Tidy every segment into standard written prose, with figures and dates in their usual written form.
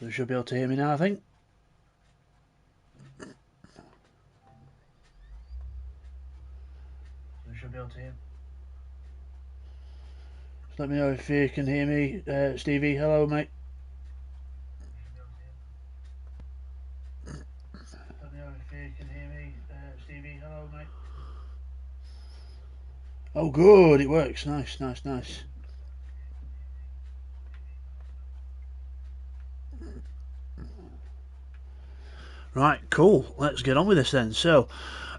So you should be able to hear me now, I think. So you should be able to hear me. Just let me know if you can hear me, Stevie. Hello, mate. Let me know if you can hear me, Stevie. Hello, mate. Oh, good. It works. Nice, nice, nice. Right, cool. Let's get on with this then. So,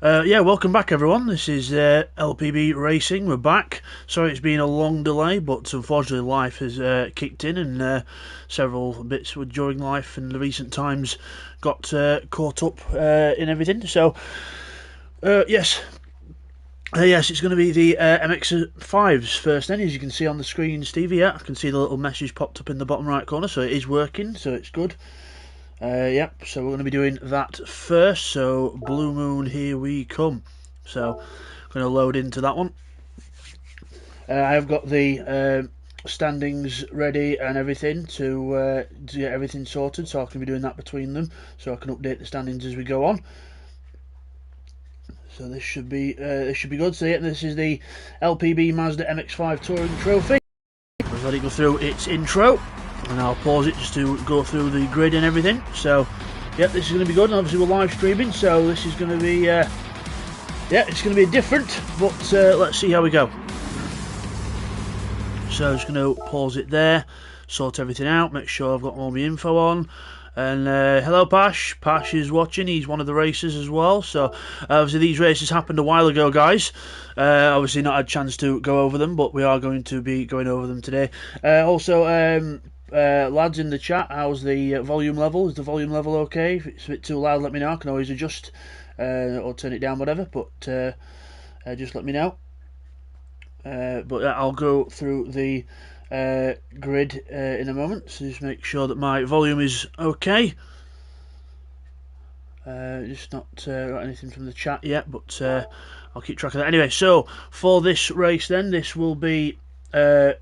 yeah, welcome back everyone. This is LPB Racing. We're back. Sorry it's been a long delay, but unfortunately life has kicked in and several bits during life and the recent times got caught up in everything. So, yes. Yes, it's going to be the MX-5s first then, as you can see on the screen, Stevie. Yeah, I can see the little message popped up in the bottom right corner, so it is working, so it's good. Yep, so we're going to be doing that first. So Blue Moon, here we come. So I'm going to load into that one. I have got the standings ready and everything to get everything sorted, so I can be doing that between them, so I can update the standings as we go on. So this should be good. So yeah, this is the LPB Mazda MX-5 Touring Trophy. Let's let it go through its intro. And I'll pause it just to go through the grid and everything. So, yep, this is going to be good. And obviously, we're live streaming, so this is going to be, yeah, it's going to be different. But let's see how we go. So, I'm just going to pause it there, sort everything out, make sure I've got all my info on. And hello, Pash. Pash is watching. He's one of the racers as well. So, obviously, these races happened a while ago, guys. Obviously, not had a chance to go over them, but we are going to be going over them today. Also, lads in the chat, how's the volume level? Is the volume level okay? If it's a bit too loud, let me know. I can always adjust or turn it down, whatever. But just let me know. But I'll go through the grid in a moment, so just make sure that my volume is okay. Just not got anything from the chat yet, but I'll keep track of that. Anyway, so for this race then, this will be the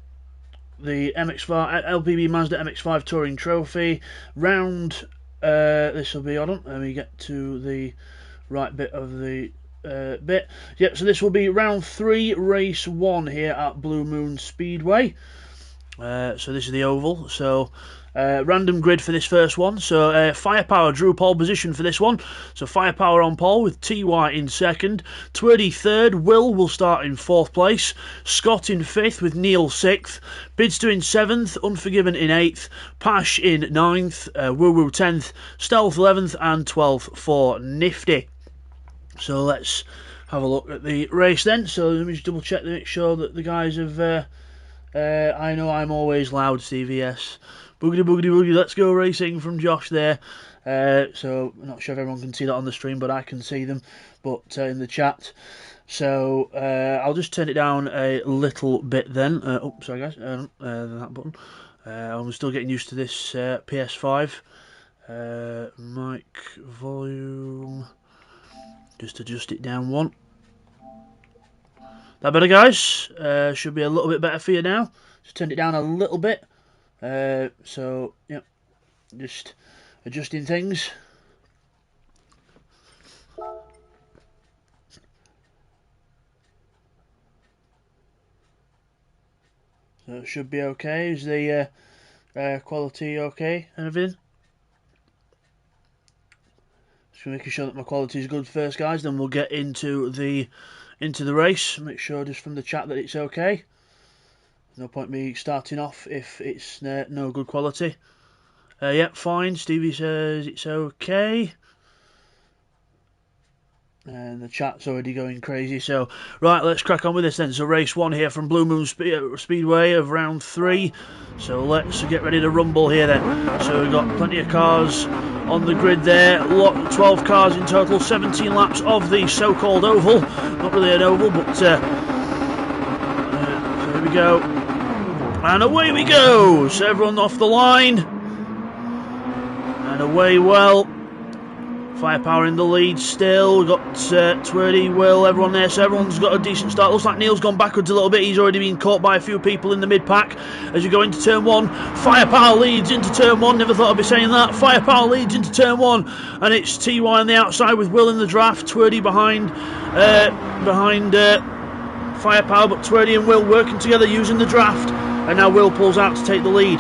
MX-5 LPB Mazda MX-5 Touring Trophy round. This will be on. Let me get to the right bit of the bit. Yep. So this will be round 3, race 1 here at Blue Moon Speedway. So this is the oval. So random grid for this first one. So Firepower drew pole position for this one. So Firepower on pole with TY in second. Twerdy third. Will start in 4th place. Scott in 5th with Neil 6th. Bidster in 7th. Unforgiven in 8th. Pash in 9th. Woo Woo 10th. Stealth 11th and 12th for Nifty. So let's have a look at the race then. So let me just double check to make sure that the guys have... I know I'm always loud, Stevie, yes. Boogity, boogity, boogity, let's go racing from Josh there. So, I'm not sure if everyone can see that on the stream, but I can see them, but in the chat. So, I'll just turn it down a little bit then. Oh, sorry guys, that button. I'm still getting used to this PS5. Mic volume. Just adjust it down one. That better, guys? Should be a little bit better for you now. Just turned it down a little bit. So, yep, just adjusting things. So it should be okay. Is the quality okay and everything? Just making sure that my quality is good first, guys. Then we'll get into the race. Make sure just from the chat that it's okay. No point me starting off if it's no good quality. Yep, fine. Stevie says it's okay. And the chat's already going crazy. So, right, let's crack on with this then. So, race 1 here from Blue Moon Speedway of round 3. So, let's get ready to rumble here then. So, we've got plenty of cars on the grid there. 12 cars in total, 17 laps of the so-called oval. Not really an oval, but so here we go. And away we go. So, everyone off the line. And away well Firepower in the lead still. We've got Twerdy, Will, everyone there, so everyone's got a decent start. Looks like Neil's gone backwards a little bit. He's already been caught by a few people in the mid-pack. As you go into turn 1, Firepower leads into turn 1. Never thought I'd be saying that. Firepower leads into turn 1, and it's TY on the outside with Will in the draft. Twerdy behind Firepower, but Twerdy and Will working together using the draft, and now Will pulls out to take the lead.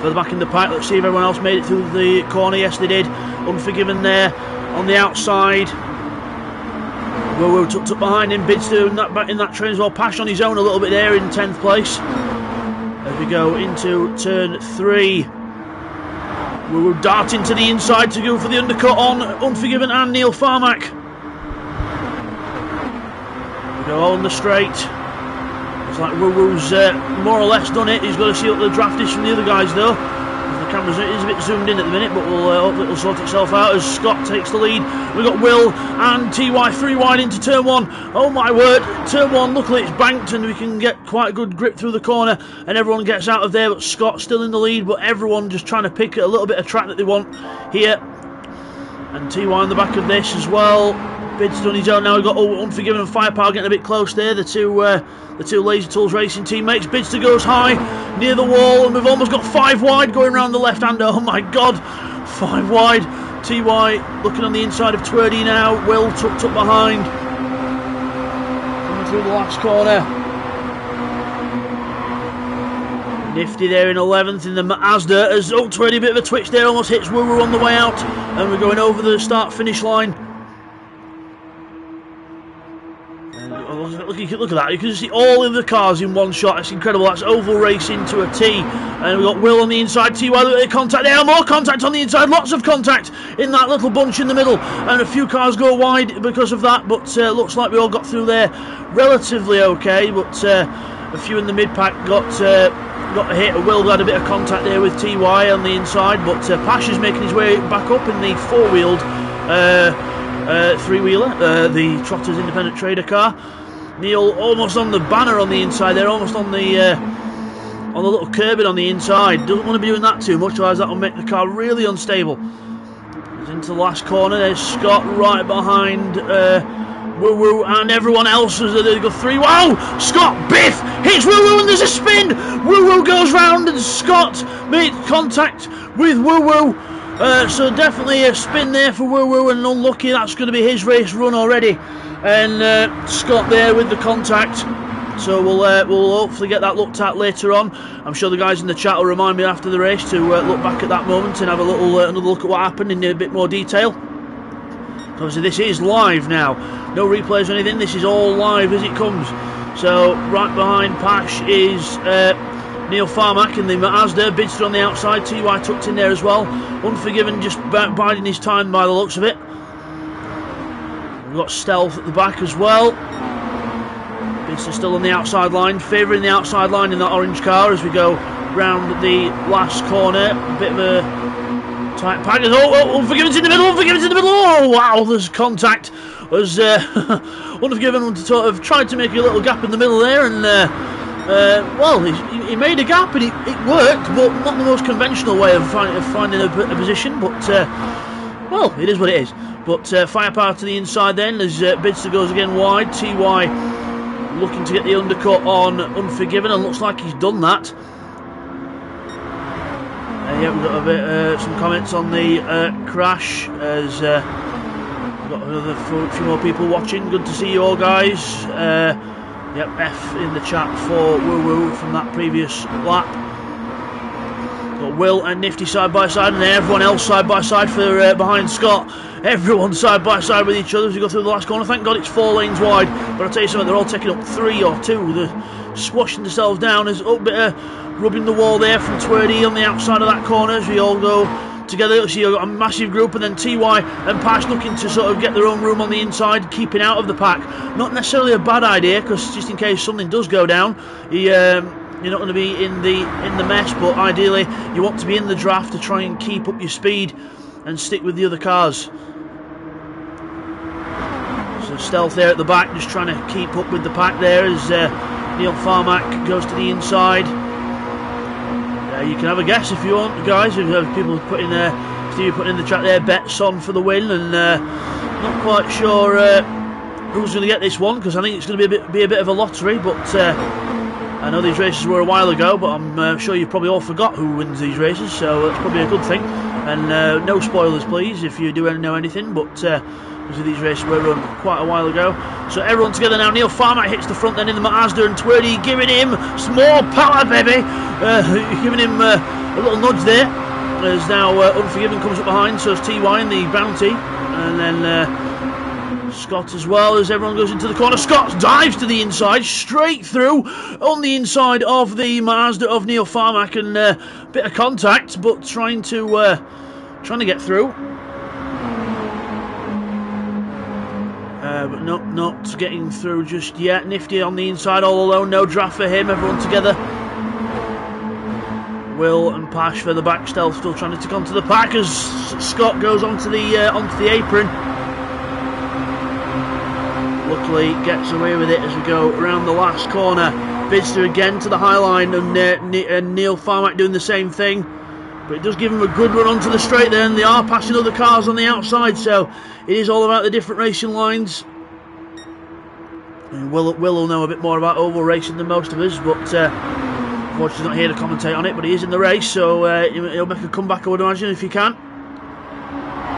Further back in the pack, let's see if everyone else made it through the corner. Yes, they did. Unforgiven there on the outside. Woo tucked up behind him. Bidster in that train as well. Pash on his own a little bit there in 10th place. As we go into turn 3. Woo darting to the inside to go for the undercut on Unforgiven and Neil Farmack. We go on the straight. It's like Woo-Woo's more or less done it. He's got to see what the draft is from the other guys though. The camera is a bit zoomed in at the minute, but hopefully it'll sort itself out as Scott takes the lead. We've got Will and TY 3 wide into turn 1. Oh my word, turn 1, luckily it's banked and we can get quite a good grip through the corner and everyone gets out of there, but Scott's still in the lead, but everyone just trying to pick a little bit of track that they want here. And TY in the back of this as well. Bid's done his own now. We've got Unforgiven and Firepower getting a bit close there. The two Laser Tools Racing teammates. Bidster goes high near the wall, and we've almost got 5 wide going around the left hander. Oh my god, 5 wide. TY looking on the inside of Twerdy now. Will tucked up behind. Coming through the last corner. Nifty there in 11th in the Mazda as Twerdy, a bit of a twitch there, almost hits Woo on the way out, and we're going over the start finish line. Look at that, you can see all of the cars in one shot. It's incredible. That's oval racing to a T. And we've got Will on the inside, TY, look at the contact there, more contact on the inside, lots of contact in that little bunch in the middle, and a few cars go wide because of that, but looks like we all got through there relatively okay, but a few in the mid-pack got hit. Will had a bit of contact there with TY on the inside, but Pash is making his way back up in the four-wheeled three-wheeler, the Trotters Independent Trader car. Neil almost on the banner on the inside there, almost on the little curbing on the inside. Doesn't want to be doing that too much, otherwise that will make the car really unstable. He's into the last corner. There's Scott right behind Woo and everyone else as they go 3. Wow! Scott biff hits Woo and there's a spin. Woo goes round and Scott made contact with Woo. So definitely a spin there for Woo and unlucky. That's going to be his race run already. And Scott there with the contact, so we'll hopefully get that looked at later on. I'm sure the guys in the chat will remind me after the race to look back at that moment and have a little another look at what happened in a bit more detail. Obviously this is live now, no replays or anything, this is all live as it comes. So right behind Pash is Neil Farmack in the Mazda, Bidster on the outside, TY tucked in there as well. Unforgiven just biding his time by the looks of it. We've got Stealth at the back as well. Bidster still on the outside line, favouring the outside line in that orange car as we go round the last corner. A bit of a tight pack. Oh, Unforgiven's in the middle, Unforgiven's in the middle. Oh, wow, there's contact. As Unforgiven sort of tried to make a little gap in the middle there, and well, he made a gap and it worked, but not the most conventional way of finding a position, but well, it is what it is. But Firepower to the inside then as Bidster goes again wide. TY looking to get the undercut on Unforgiven, and looks like he's done that. Yeah, we've got a bit, some comments on the crash as we've got another few more people watching. Good to see you all, guys. Yep, F in the chat for Woo from that previous lap. Got Will and Nifty side by side, and then everyone else side by side for behind Scott. Everyone side by side with each other as we go through the last corner. Thank God it's 4 lanes wide, but I'll tell you something, they're all taking up 3 or 2. They're squashing themselves down. There's a bit of rubbing the wall there from Twerdy on the outside of that corner as we all go together. So you've got a massive group, and then TY and Pash looking to sort of get their own room on the inside, keeping out of the pack. Not necessarily a bad idea, because just in case something does go down, you're not going to be in the mess, but ideally you want to be in the draft to try and keep up your speed and stick with the other cars. So Stealth there at the back, just trying to keep up with the pack there as Neil Farmack goes to the inside. You can have a guess if you want, guys. If people putting their Nifty putting in the chat there, bets on for the win, and not quite sure who's going to get this one, because I think it's going to be a bit of a lottery, but I know these races were a while ago, but I'm sure you probably all forgot who wins these races, so that's probably a good thing. And no spoilers please if you do know anything, but these races were run quite a while ago. So everyone together now. Neil Farmack hits the front then in the Mazda, and Twerdy giving him some more power, baby. Giving him a little nudge there. As now Unforgiven comes up behind, so is TY in the Bounty, and then Scott as well, as everyone goes into the corner. Scott dives to the inside, straight through on the inside of the Mazda of Neil Farmack, and a bit of contact, but trying to get through. But not getting through just yet. Nifty on the inside all alone, no draft for him, everyone together. Will and Pash for the back stealth, still trying to tick onto the pack as Scott goes onto the apron. Luckily gets away with it as we go around the last corner. Bidster again to the high line, and Neil Farmack doing the same thing. But it does give him a good run onto the straight there, and they are passing other cars on the outside, so it is all about the different racing lines. And Will know a bit more about oval racing than most of us, but unfortunately he's not here to commentate on it, but he is in the race, so he'll make a comeback, I would imagine, if he can.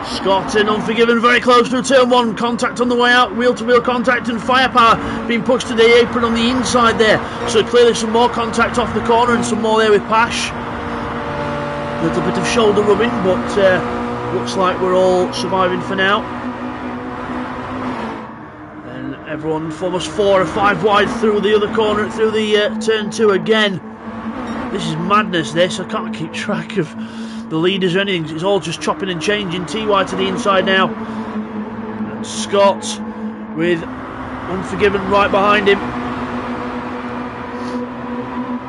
Scott and Unforgiven very close through turn one, contact on the way out, wheel-to-wheel contact, and Firepower being pushed to the apron on the inside there, so clearly some more contact off the corner and some more there with Pash. A little bit of shoulder rubbing, but looks like we're all surviving for now. And everyone almost 4 or 5 wide through the other corner, through the turn 2 again. This is madness, this. I can't keep track of the leaders or anything. It's all just chopping and changing. TY to the inside now. And Scott with Unforgiven right behind him.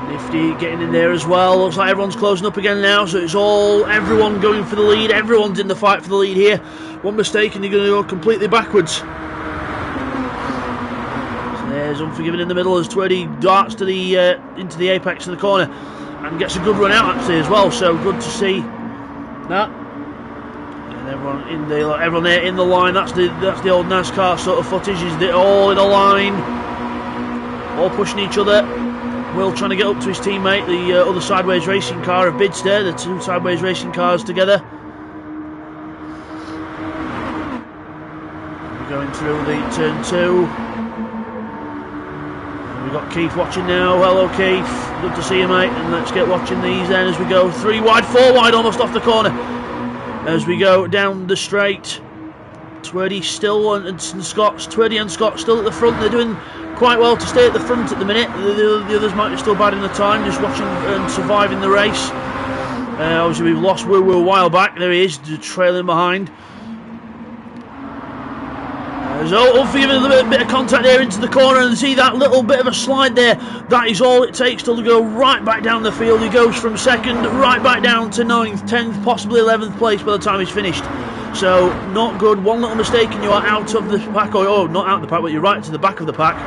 Nifty getting in there as well. Looks like everyone's closing up again now, so it's everyone going for the lead. Everyone's in the fight for the lead here. One mistake and you're going to go completely backwards. So there's Unforgiven in the middle as Twerdy darts to the into the apex of the corner and gets a good run out actually as well. So good to see that. And everyone there in the line. That's the old NASCAR sort of footage. Is they all in a line, all pushing each other. Will trying to get up to his teammate, the other sideways racing car of Bidster, the two sideways racing cars together. We're going through the turn 2. And we've got Keith watching now. Hello Keith, good to see you mate, and let's get watching these then as we go 3 wide, 4 wide, almost off the corner. As we go down the straight. Twerdy still and Scott's Twerdy and Scott still at the front. They're doing quite well to stay at the front at the minute. The others might be still biding the time, just watching and surviving the race. Obviously we've lost Woo Woo a while back. There he is, trailing behind. There's Unforgiven, a little bit of contact there into the corner, and see that little bit of a slide there. That is all it takes to go right back down the field. He goes from second right back down to 9th, 10th, possibly 11th place by the time he's finished. So not good. One little mistake and you are out of the pack, or not out of the pack, but you're right to the back of the pack.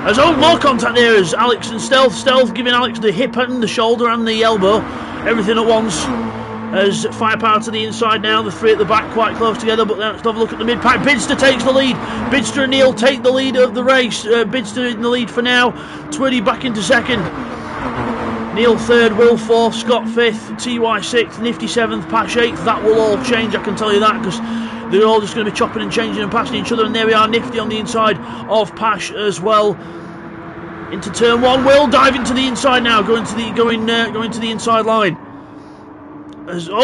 There's more contact there as Alex and Stealth giving Alex the hip and the shoulder and the elbow, everything at once. As Firepower to the inside now, the 3 at the back quite close together, but let's have a look at the mid-pack. Bidster takes the lead. Bidster and Neil take the lead of the race. Bidster in the lead for now. Twerdy back into second. Neil 3rd, Will 4th, Scott 5th, TY 6th, Nifty 7th, Pash 8th. That will all change, I can tell you that, because they're all just going to be chopping and changing and passing each other. And there we are, Nifty on the inside of Pash as well. Into turn 1, Will diving to the inside now, going to the inside line.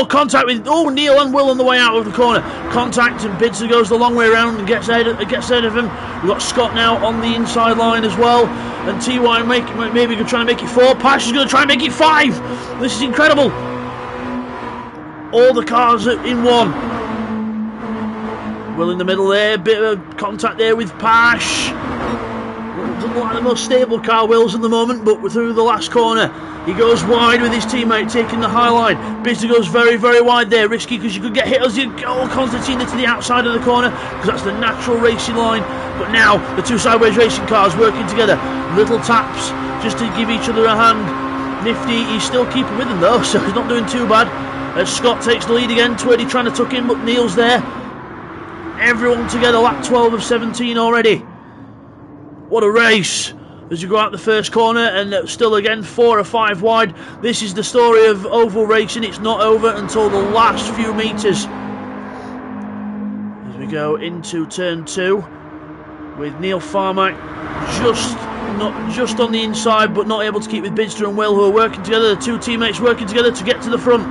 Contact with Neil and Will on the way out of the corner. Contact, and Bidster goes the long way around and gets ahead of him. We've got Scott now on the inside line as well, and TY maybe going to try and make it 4. Pash is going to try and make it 5. This is incredible. All the cars in one. Will in the middle there, bit of contact there with Pash. Doesn't look like the most stable car, Will's at the moment, but we're through the last corner. He goes wide with his teammate taking the high line. Bidster goes very, very wide there. Risky because you could get hit as you go Constantine to the outside of the corner, because that's the natural racing line. But now the two sideways racing cars working together. Little taps just to give each other a hand. Nifty, he's still keeping with them though, so he's not doing too bad. as Scott takes the lead again. Twerdy trying to tuck in, but Neil's there. Everyone together, lap 12 of 17 already. What a race as you go out the first corner, and still again 4 or 5 wide. This is the story of oval racing. It's not over until the last few metres. As we go into turn 2 with Neil Farmack just on the inside, but not able to keep with Bidster and Will, who are working together. The two teammates working together to get to the front.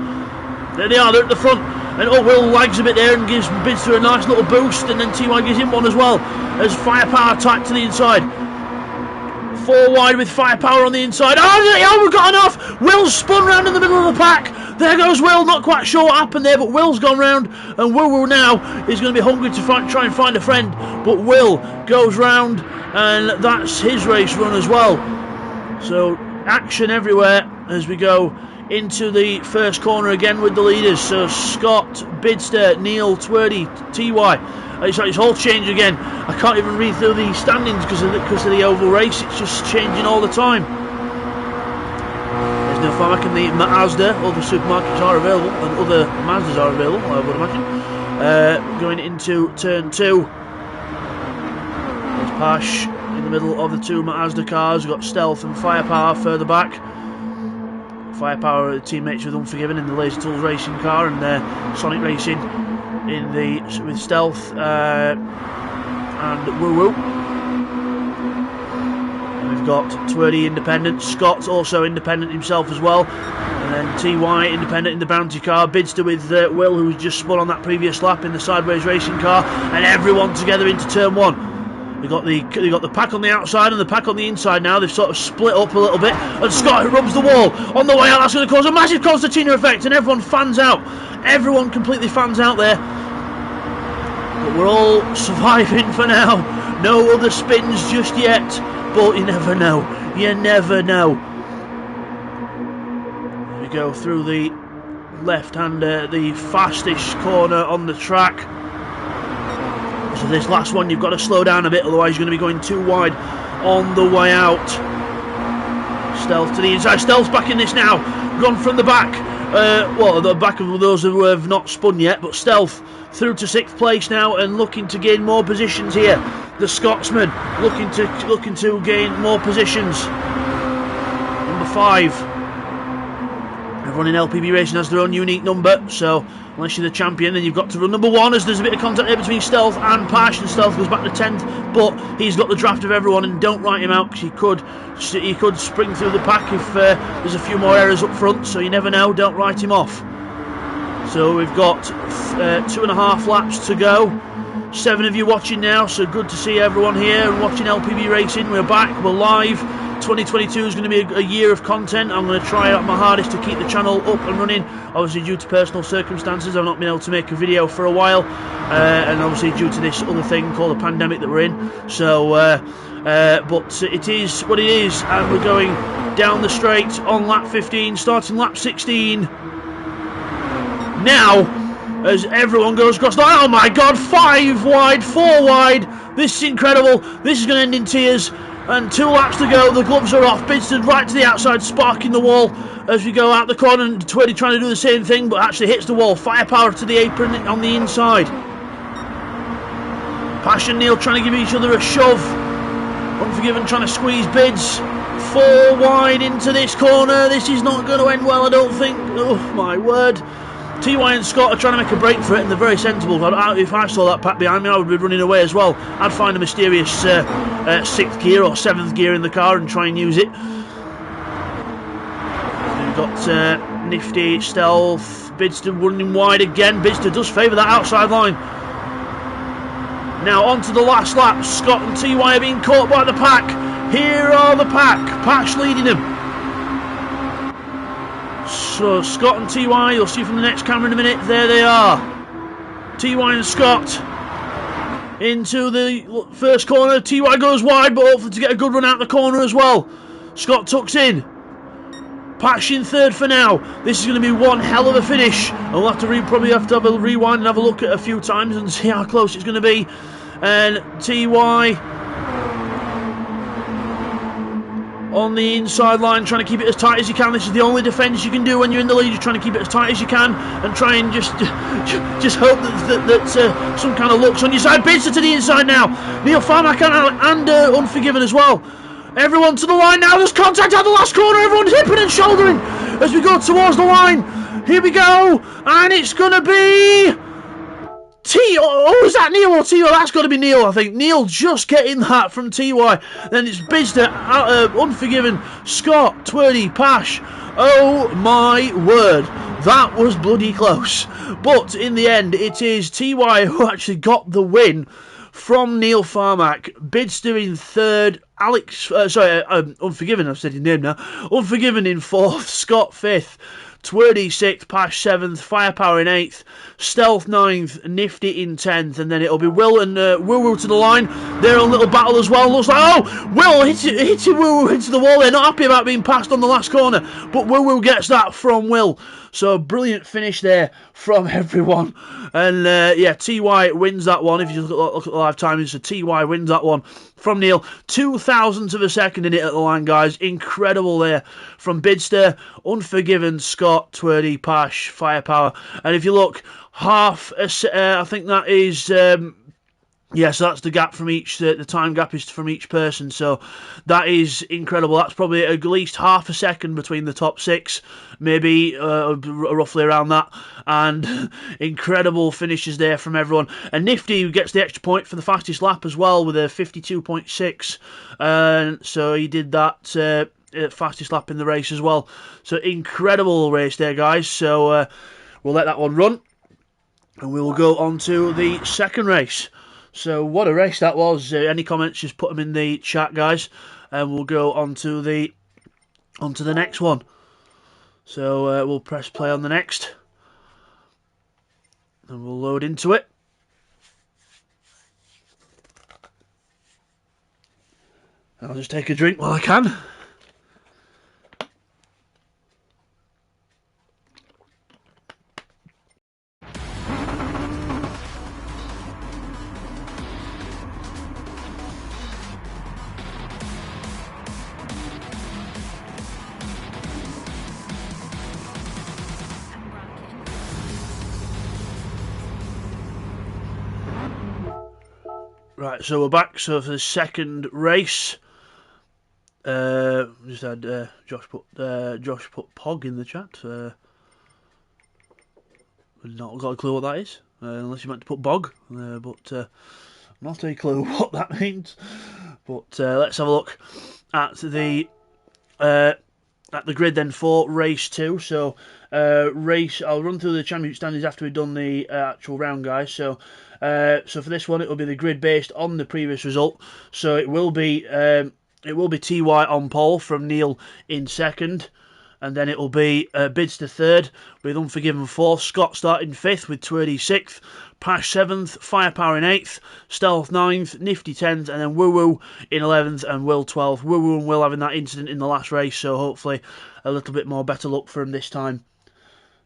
There they are, they're at the front. And Will lags a bit there and gives Bidster a nice little boost, and then TY gives him one as well, as Firepower tight to the inside. 4 wide with Firepower on the inside. Oh, we've got enough! Will's spun round in the middle of the pack. There goes Will, not quite sure what happened there, but Will's gone round, and Will now is going to be hungry to try and find a friend. But Will goes round, and that's his race run as well. So action everywhere as we go into the first corner again with the leaders. So Scott, Bidster, Neil, Twerdy, TY. It's all changed again. I can't even read through the standings because of the oval race. It's just changing all the time. There's no Farmack, and the Mazda. Other supermarkets are available, and other Mazdas are available, I would imagine. Going into turn 2. There's Pash in the middle of the 2 Mazda cars. We've got Stealth and Firepower further back. Firepower are the teammates with Unforgiven in the Laser Tools racing car, and Sonic Racing with Stealth and Woo Woo. And we've got Twerdy independent, Scott also independent himself as well, and then TY independent in the Bounty car. Bidster with Will, who was just spun on that previous lap in the Sideways racing car, and everyone together into turn 1. They got the pack on the outside and the pack on the inside now. They've sort of split up a little bit, and Scott rubs the wall on the way out. That's going to cause a massive concertina effect, and everyone fans out. Everyone completely fans out there. But we're all surviving for now. No other spins just yet, but you never know. You never know. We go through the left-hander, the fastest corner on the track. So this last one, you've got to slow down a bit, otherwise you're going to be going too wide on the way out. Stealth to the inside. Stealth's back in this now. Gone from the back. Well, the back of those who have not spun yet, but Stealth through to 6th place now and looking to gain more positions here. The Scotsman looking to gain more positions. Number 5. Everyone in LPB Racing has their own unique number, so unless you're the champion, then you've got to run number 1, as there's a bit of contact there between Stealth and Pash, and Stealth goes back to 10th, but he's got the draft of everyone, and don't write him out, because he could spring through the pack if there's a few more errors up front, so you never know, don't write him off. So we've got 2.5 laps to go. 7 of you watching now, so good to see everyone here and watching LPB Racing. We're back, we're live. 2022 is going to be a year of content. I'm going to try out my hardest to keep the channel up and running. Obviously due to personal circumstances, I've not been able to make a video for a while, and obviously due to this other thing called a pandemic that we're in. So but it is what it is, and we're going down the straight on lap 15, starting lap 16 now, as everyone goes across. Oh my god, 5 wide, 4 wide. This is incredible. This is going to end in tears. And 2 laps to go. The gloves are off. Bidster right to the outside, sparking the wall as we go out the corner. And Twerdy trying to do the same thing, but actually hits the wall. Firepower to the apron on the inside. Pash and Neil trying to give each other a shove. Unforgiven trying to squeeze Bids. 4 wide into this corner. This is not going to end well, I don't think. Oh my word. TY and Scott are trying to make a break for it, and they're very sensible. If I saw that pack behind me, I would be running away as well. I'd find a mysterious 6th gear or 7th gear in the car and try and use it. We've got Nifty, Stealth, Bidster running wide again. Bidster does favour that outside line. Now on to the last lap. Scott and TY are being caught by the pack. Here are the pack. Pash leading them. So Scott and TY, you'll see from the next camera in a minute, there they are. TY and Scott into the first corner. TY goes wide, but hopefully to get a good run out the corner as well. Scott tucks in. Pash in 3rd for now. This is going to be one hell of a finish. I'll have to probably have to have a rewind and have a look at a few times and see how close it's going to be. And TY on the inside line, trying to keep it as tight as you can. This is the only defence you can do when you're in the lead. You're trying to keep it as tight as you can and try and just hope that some kind of luck's on your side. Bidster to the inside now. Neil Farmack and Unforgiven as well. Everyone to the line now. There's contact at the last corner. Everyone's hipping and shouldering as we go towards the line. Here we go, and it's going to be is that Neil or T.Y.? That's got to be Neil, I think. Neil just getting that from T.Y. Then it's Bidster, Unforgiven, Scott, Twerdy, Pash. Oh my word, that was bloody close. But in the end, it is T.Y. who actually got the win from Neil Farmack. Bidster in third, Unforgiven, I've said his name now. Unforgiven in fourth, Scott fifth, Twerdy 6th, Pash 7th, Firepower in 8th, Stealth 9th, Nifty in 10th, and then it'll be Will and Woo Woo to the line. They're in a little battle as well. Looks like, oh, Will hitting Woo Woo into the wall. They're not happy about being passed on the last corner, but Woo Woo gets that from Will. So brilliant finish there from everyone. And yeah, TY wins that one. If you just look at the live timing, so TY wins that one from Neil. 2,000th of a second in it at the line, guys. Incredible there from Bidster, Unforgiven, Scott, Twerdy, Pash, Firepower. And if you look, half a I think that is yeah, so that's the gap from each, the time gap is from each person, so that is incredible. That's probably at least half a second between the top six, maybe roughly around that, and incredible finishes there from everyone. And Nifty gets the extra point for the fastest lap as well with a 52.6, so he did that fastest lap in the race as well. So incredible race there, guys. So we'll let that one run, and we will go on to the second race. So what a race that was. Any comments, just put them in the chat, guys, and we'll go on to the next one. So we'll press play on the next, and we'll load into it. I'll just take a drink while I can. Right, so we're back. So for the second race, just had Josh put Pog in the chat. Not got a clue what that is, unless you meant to put Bog, but not a clue what that means. But let's have a look at the grid then for race 2. So I'll run through the championship standings after we've done the actual round, guys. So for this one, it will be the grid based on the previous result. So it will be TY on pole from Neil in second, and then it will be Bidster third with Unforgiven fourth, Scott starting fifth with Twerdy sixth, Pash 7th, Firepower in 8th, Stealth 9th, Nifty 10th, and then Woo Woo in 11th and Will 12th. Woo Woo and Will having that incident in the last race, so hopefully a little bit more better luck for him this time.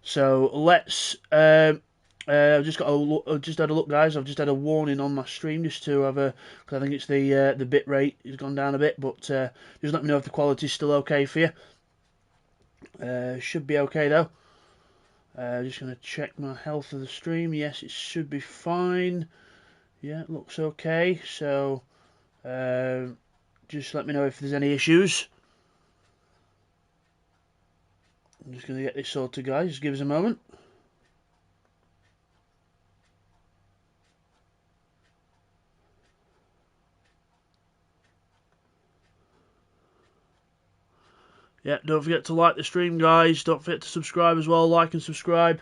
So let's. I've just had a look, guys. I've just had a warning on my stream just to have a, because I think it's the bit rate has gone down a bit, but just let me know if the quality's still okay for you. Should be okay though. Just going to check my health of the stream. Yes, it should be fine. Yeah, it looks okay. So just let me know if there's any issues. I'm just going to get this sorted, guys. Just give us a moment. Yeah, don't forget to like the stream, guys. Don't forget to subscribe as well. Like and subscribe.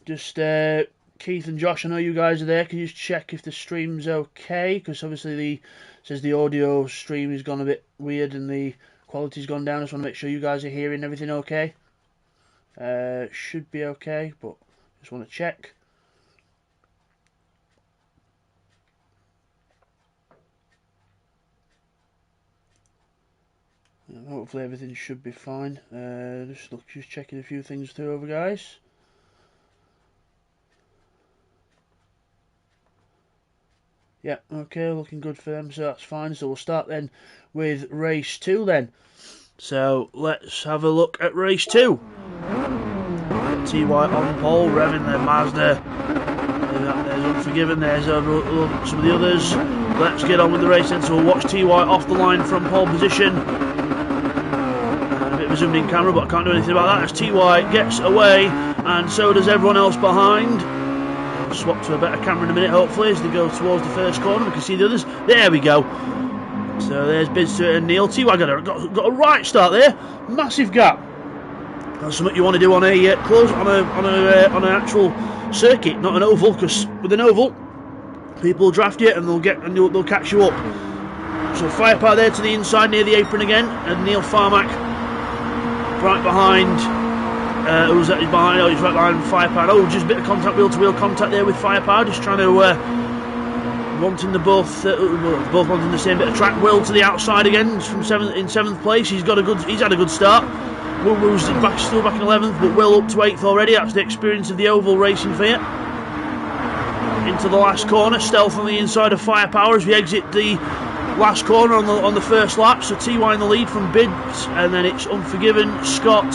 Just Keith and Josh, I know you guys are there. Can you just check if the stream's okay? Because obviously it says the audio stream has gone a bit weird and the quality's gone down. I just want to make sure you guys are hearing everything okay. Should be okay, but just want to check. Hopefully everything should be fine. Just checking a few things through over, guys. Yeah, okay, looking good for them, so that's fine. So we'll start then with race 2 then. So let's have a look at race 2. TY on pole, revving their Mazda. There's Unforgiven, there's some of the others. Let's get on with the race then. So we'll watch TY off the line from pole position. And a bit of a zoomed in camera, but I can't do anything about that as TY gets away, and so does everyone else behind. I'll swap to a better camera in a minute, hopefully, as they go towards the first corner. We can see the others. There we go. So there's Bidster and Neil. TY got a right start there. Massive gap. That's something you want to do on a close on an actual circuit, not an oval, because with an oval, people draft you and they'll catch you up. So Firepower there to the inside near the apron again, and Neil Farmack right behind. Who's that? He's behind. Oh, he's right behind Firepower. Oh, just a bit of contact, wheel-to-wheel contact there with Firepower, just trying to wanting the both wanting the same bit of track. Will to the outside again in 7th place. He's had a good start. Woo's still back in 11th, but Will up to 8th already. That's the experience of the oval racing for you. Into the last corner, Stealth on the inside of Firepower as we exit the last corner on the first lap. So TY in the lead from Bids, and then it's Unforgiven, Scott,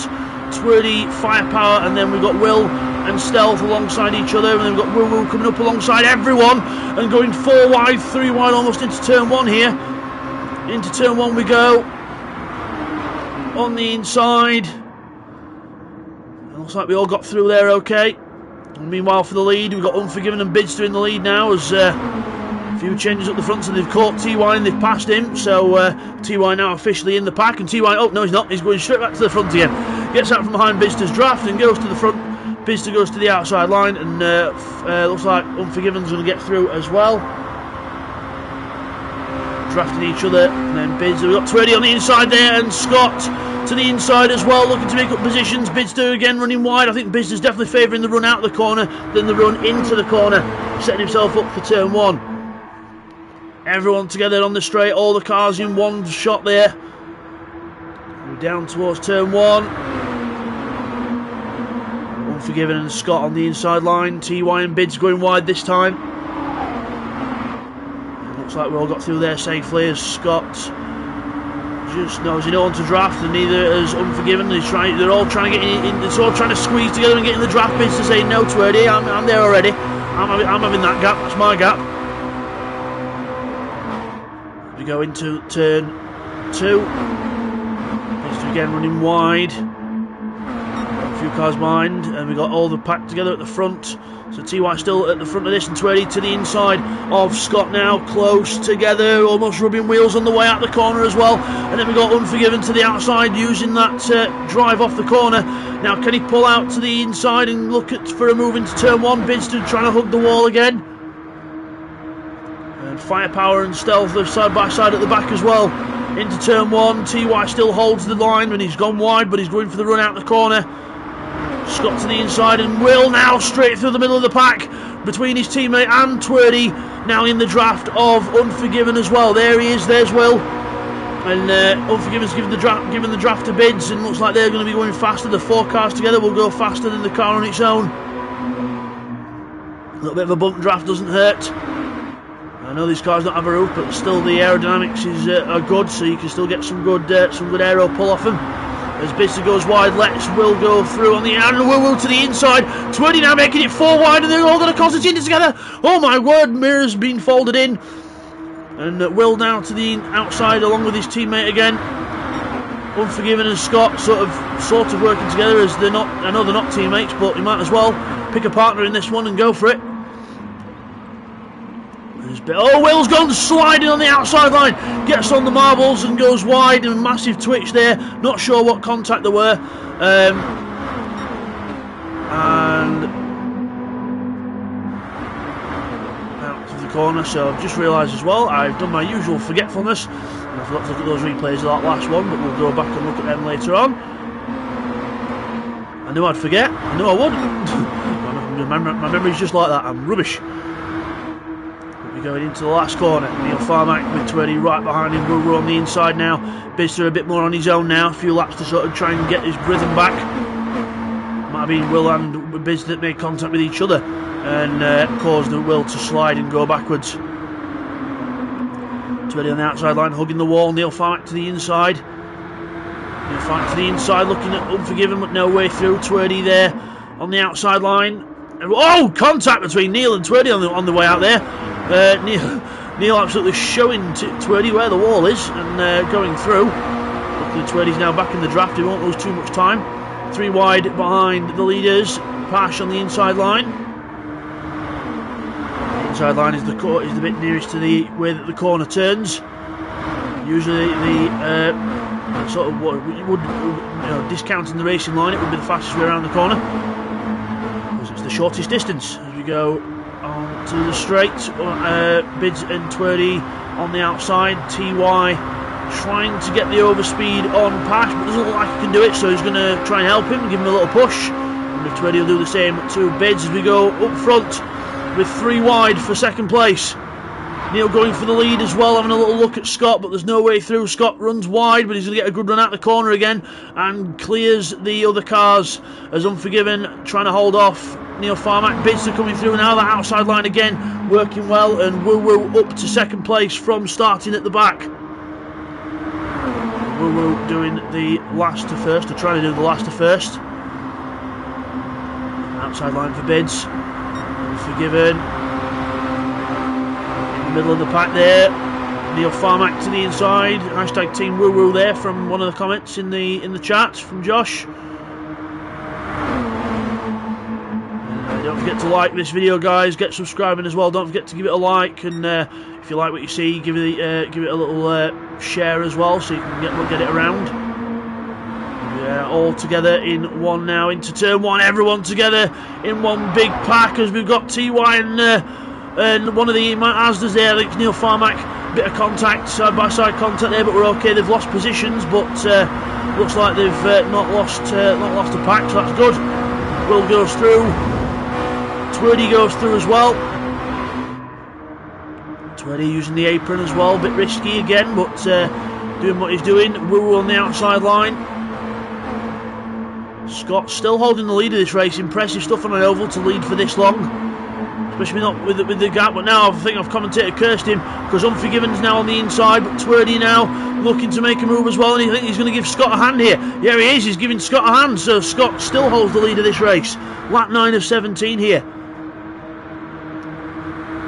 Twirly, Firepower, and then we've got Will and Stealth alongside each other, and then we've got Woo coming up alongside everyone and going 4 wide, 3 wide, almost into turn 1 here. Into turn 1 we go. On the inside. It looks like we all got through there okay. And meanwhile for the lead, we've got Unforgiven and Bidster in the lead now as a few changes up the front, so they've caught TY and they've passed him. So TY now officially in the pack, and TY, oh no he's not, he's going straight back to the front again. Gets out from behind Bidster's draft and goes to the front. Bidster goes to the outside line, and looks like Unforgiven's going to get through as well. Drafting each other, and then Bids. We've got Twirly on the inside there, and Scott to the inside as well, looking to make up positions. Bidster again running wide. I think Bidster's definitely favouring the run out of the corner than the run into the corner, setting himself up for turn 1. Everyone together on the straight, all the cars in one shot there. We're down towards turn 1. Unforgiven and Scott on the inside line. TY and Bids going wide this time. Looks like we all got through there safely as Scott just knows he no one to draft, and neither has Unforgiven. They're all trying to get in. It's all trying to squeeze together and get in the draft. Bids to say no to Eddie. I'm there already. I'm having that gap. That's my gap. We go into turn 2. Bids again running wide. A few cars behind, and we got all the pack together at the front. So TY still at the front of this, and Twirly to the inside of Scott now, close together, almost rubbing wheels on the way out the corner as well. And then we got Unforgiven to the outside using that drive off the corner. Now can he pull out to the inside and look for a move into turn 1? Bidster trying to hug the wall again. And Firepower and Stealth are side by side at the back as well. Into turn 1, TY still holds the line when he's gone wide, but he's going for the run out the corner. Scott to the inside, and Will now straight through the middle of the pack between his teammate and Twirly, now in the draft of Unforgiven as well. There he is, there's Will, and Unforgiven's given the draft to Bids, and looks like they're going to be going faster. The 4 cars together will go faster than the car on its own. A little bit of a bump draft doesn't hurt. I know these cars don't have a roof, but still the aerodynamics are good, so you can still get some good aero pull off them. As Bidster goes wide, lets Will go through on the end, and Will to the inside. Twirly now making it 4 wide, and they're all going to concertina together. Oh my word, mirrors being folded in. And Will now to the outside along with his teammate again. Unforgiven and Scott sort of working together, as they're not. I know they're not teammates, but you might as well pick a partner in this one and go for it. Oh, Will's gone sliding on the outside line, gets on the marbles and goes wide, and a massive twitch there. Not sure what contact there were. And out of the corner. So I've just realised as well, I've done my usual forgetfulness, and I forgot to look at those replays of that last one, but we'll go back and look at them later on. I knew I'd forget, I knew I would. My memory's just like that, I'm rubbish. Going into the last corner, Neil Farmack with Twirly right behind him. We're on the inside now. Bidster a bit more on his own now. A few laps to sort of try and get his rhythm back. Might have been Will and Bidster that made contact with each other and caused the Will to slide and go backwards. Twirdy on the outside line, hugging the wall. Neil Farmack to the inside. Neil Farmack to the inside, looking at Unforgiven, but no way through. Twirdy there on the outside line. Oh, contact between Neil and Twirdy on the way out there. Neil absolutely showing Twirdy where the wall is and going through. Luckily Twirdy's now back in the draft, he won't lose too much time. 3 wide behind the leaders. Pash on the inside line. The inside line is the bit nearest to the way that the corner turns. Usually the sort of what would discounting the racing line, it would be the fastest way around the corner. It's the shortest distance as we go on to the straight. Bids and Twirdy on the outside. TY trying to get the overspeed on Pash, but doesn't look like he can do it, so he's going to try and help him, give him a little push. And Twirdy will do the same to Bids as we go up front with 3 wide for second place. Neil going for the lead as well, having a little look at Scott, but there's no way through. Scott runs wide, but he's going to get a good run out the corner again and clears the other cars as Unforgiven trying to hold off Neil Farmack. Bids are coming through now, that outside line again working well, and Woo Woo up to second place from starting at the back. Woo Woo doing the last to first, or trying to do the last to first. Outside line for Bids. Unforgiven. Middle of the pack there. Neil Farmack to the inside. Hashtag Team Woo Woo there from one of the comments in the chat from Josh. Don't forget to like this video, guys. Get subscribing as well. Don't forget to give it a like, and if you like what you see, give it a little share as well, so you can get it around. Yeah, all together in one now into turn 1. Everyone together in one big pack as we've got TY and one of the Asdas there. I think it's Neil Farmack. Bit of contact, side by side contact there, but we're okay. They've lost positions, but looks like they've not lost a pack, so that's good. Will goes through. Twirdy goes through as well. Twirdy using the apron as well, a bit risky again, but doing what he's doing. Woo Woo on the outside line. Scott still holding the lead of this race. Impressive stuff on an oval to lead for this long, especially not with the gap. But now I think I've commentator cursed him because Unforgiven's now on the inside, but Twirdy now looking to make a move as well, and I think he's going to give Scott a hand here. Yeah, he is. He's giving Scott a hand, so Scott still holds the lead of this race. Lap 9 of 17 here.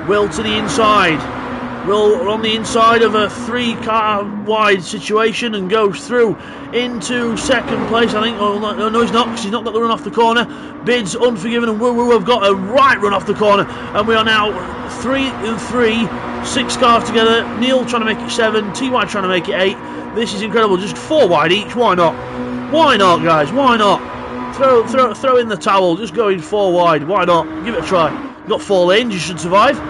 Will to the inside. Will on the inside of a 3-car wide situation and goes through into second place, I think. Oh, no, he's not, because he's not got the run off the corner. Bids, Unforgiven and Woo Woo have got a right run off the corner, and we are now 3 and 3, 6 cars together. Neil trying to make it 7, TY trying to make it 8. This is incredible. Just 4 wide each. Why not? Why not, guys? Why not? Throw in the towel. Just go in 4 wide. Why not? Give it a try. You've got 4 lanes. You should survive.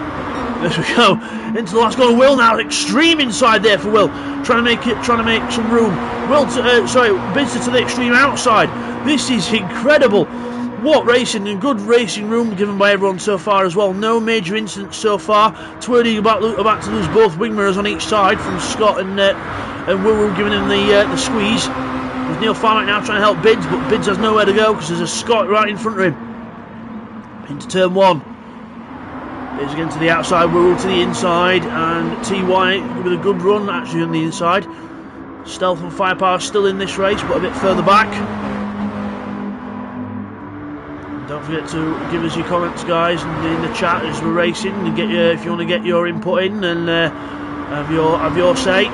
There we go into the last corner. Will now extreme inside there for Will, trying to make some room. Will Bids to the extreme outside. This is incredible. What racing, and good racing room given by everyone so far as well. No major incidents so far. Twirdy about to lose both wing mirrors on each side from Scott and Woo Woo giving him the squeeze. With Neil Farmack now trying to help Bids, but Bids has nowhere to go because there's a Scott right in front of him. Into turn 1. Bids again to the outside, Woo to the inside, and TY with a good run actually on the inside. Stealth and Firepower still in this race, but a bit further back. Don't forget to give us your comments, guys, in the chat as we're racing, and if you want to get your input in and have your say.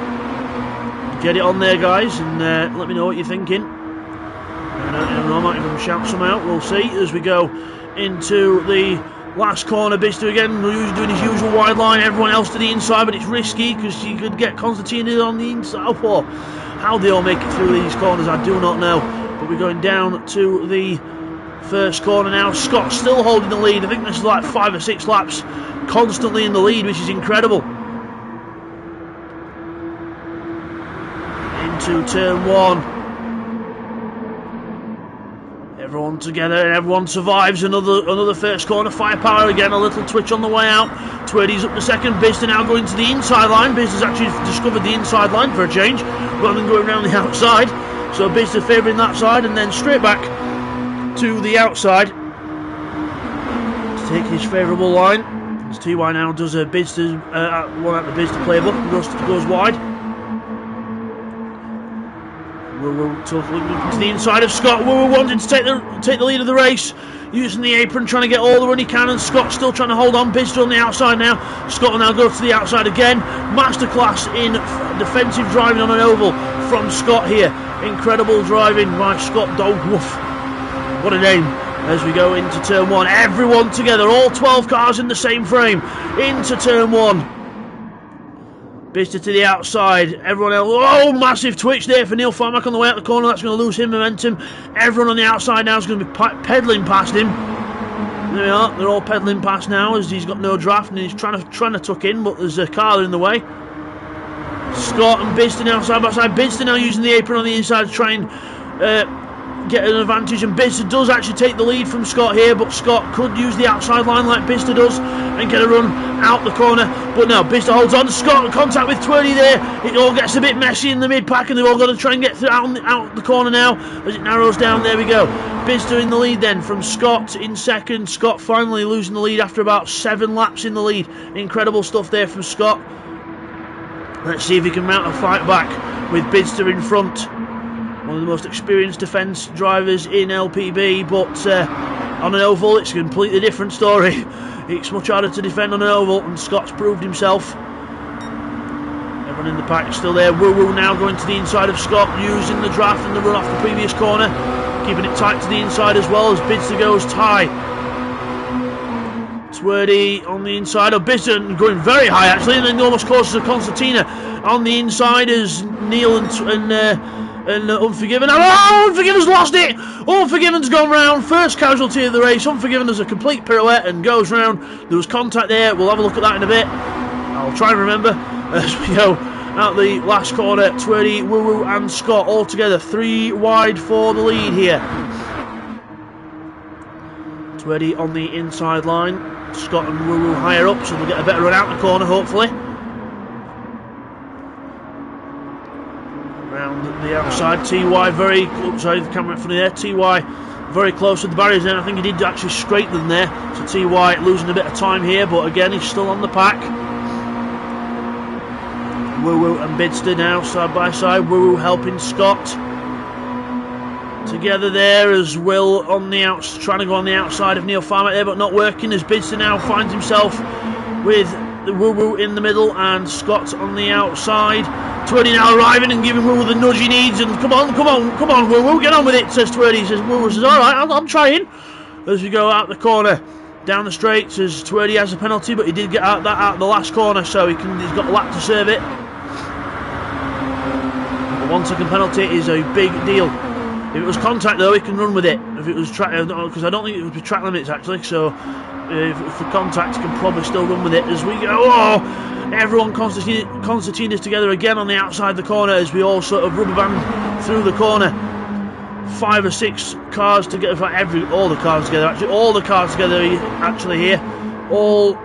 Get it on there, guys, and let me know what you're thinking. I might even shout some out. We'll see as we go into the last corner. Bister again doing his usual wide line, everyone else to the inside, but it's risky because you could get Constantine on the inside. Oh, how they all make it through these corners, I do not know. But we're going down to the first corner now. Scott still holding the lead. I think this is like 5 or 6 laps constantly in the lead, which is incredible. Into turn 1. Everyone together and everyone survives. Another first corner. Firepower again, a little twitch on the way out. Twirdy's up to second. Bister now going to the inside line. Bister's actually discovered the inside line for a change rather than going around the outside. So Bister favouring that side and then straight back to the outside to take his favourable line. As TY now does a bids to one at the bids to playbook, goes wide. To the inside of Scott. Wanting to take the lead of the race, using the apron, trying to get all the run he can, and Scott still trying to hold on. Bidster on the outside now. Scott will now go to the outside again. Masterclass in defensive driving on an oval from Scott here. Incredible driving by Scott Dogwoof. What a name. As we go into turn 1, everyone together, all 12 cars in the same frame, into turn 1. Bidster to the outside, everyone else, oh, massive twitch there for Neil Farmack on the way out the corner. That's going to lose him momentum. Everyone on the outside now is going to be pedalling past him. There we are, they're all pedalling past now as he's got no draft and he's trying to tuck in, but there's a car in the way. Scott and Bidster now side by side. Bidster now using the apron on the inside to try and get an advantage, and Bidster does actually take the lead from Scott here, but Scott could use the outside line like Bidster does and get a run out the corner, but no, Bidster holds on. Scott in contact with Twerdy there. It all gets a bit messy in the mid-pack and they've all got to try and get through out the corner now as it narrows down. There we go. Bidster in the lead then from Scott in second. Scott finally losing the lead after about 7 laps in the lead. Incredible stuff there from Scott. Let's see if he can mount a fight back with Bidster in front. One of the most experienced defence drivers in LPB, but on an oval it's a completely different story. It's much harder to defend on an oval, and Scott's proved himself. Everyone in the pack is still there. Woo now going to the inside of Scott, using the draft and the run off the previous corner, keeping it tight to the inside as well as Bidster goes tie. Twerdy on the inside of Bidster, going very high actually, and then almost causes a concertina on the inside as Neil and Unforgiven. Oh, Unforgiven's lost it! Unforgiven's gone round. First casualty of the race. Unforgiven does a complete pirouette and goes round. There was contact there. We'll have a look at that in a bit. I'll try and remember as we go out the last corner. Twerdy, Woo and Scott all together. 3 wide for the lead here. Twerdy on the inside line. Scott and Woo higher up, so we'll get a better run out the corner hopefully. Round the outside, TY very, sorry, the camera in front of there, TY very close to the barriers then. I think he did actually scrape them there, so TY losing a bit of time here, but again he's still on the pack. Woo and Bidster now side by side. Woo helping Scott together there as Will on the outs, trying to go on the outside of Neil Farmer there, but not working as Bidster now finds himself with the Woo in the middle and Scott on the outside. Twerdy now arriving and giving Woo the nudge he needs, and come on Woo, get on with it, says Twerdy. Says Woo, says alright, I'm trying. As we go out the corner down the straight, says Twerdy has a penalty, but he did get out the last corner, so he's got a lap to serve it. The 1 second penalty is a big deal. If it was contact though, he can run with it. If it was track, because I don't think it would be track limits actually, so if for contact he can probably still run with it as we go. Oh, everyone concertinas together again on the outside of the corner as we all sort of rubber band through the corner. 5 or 6 cars together, all the cars together actually here. All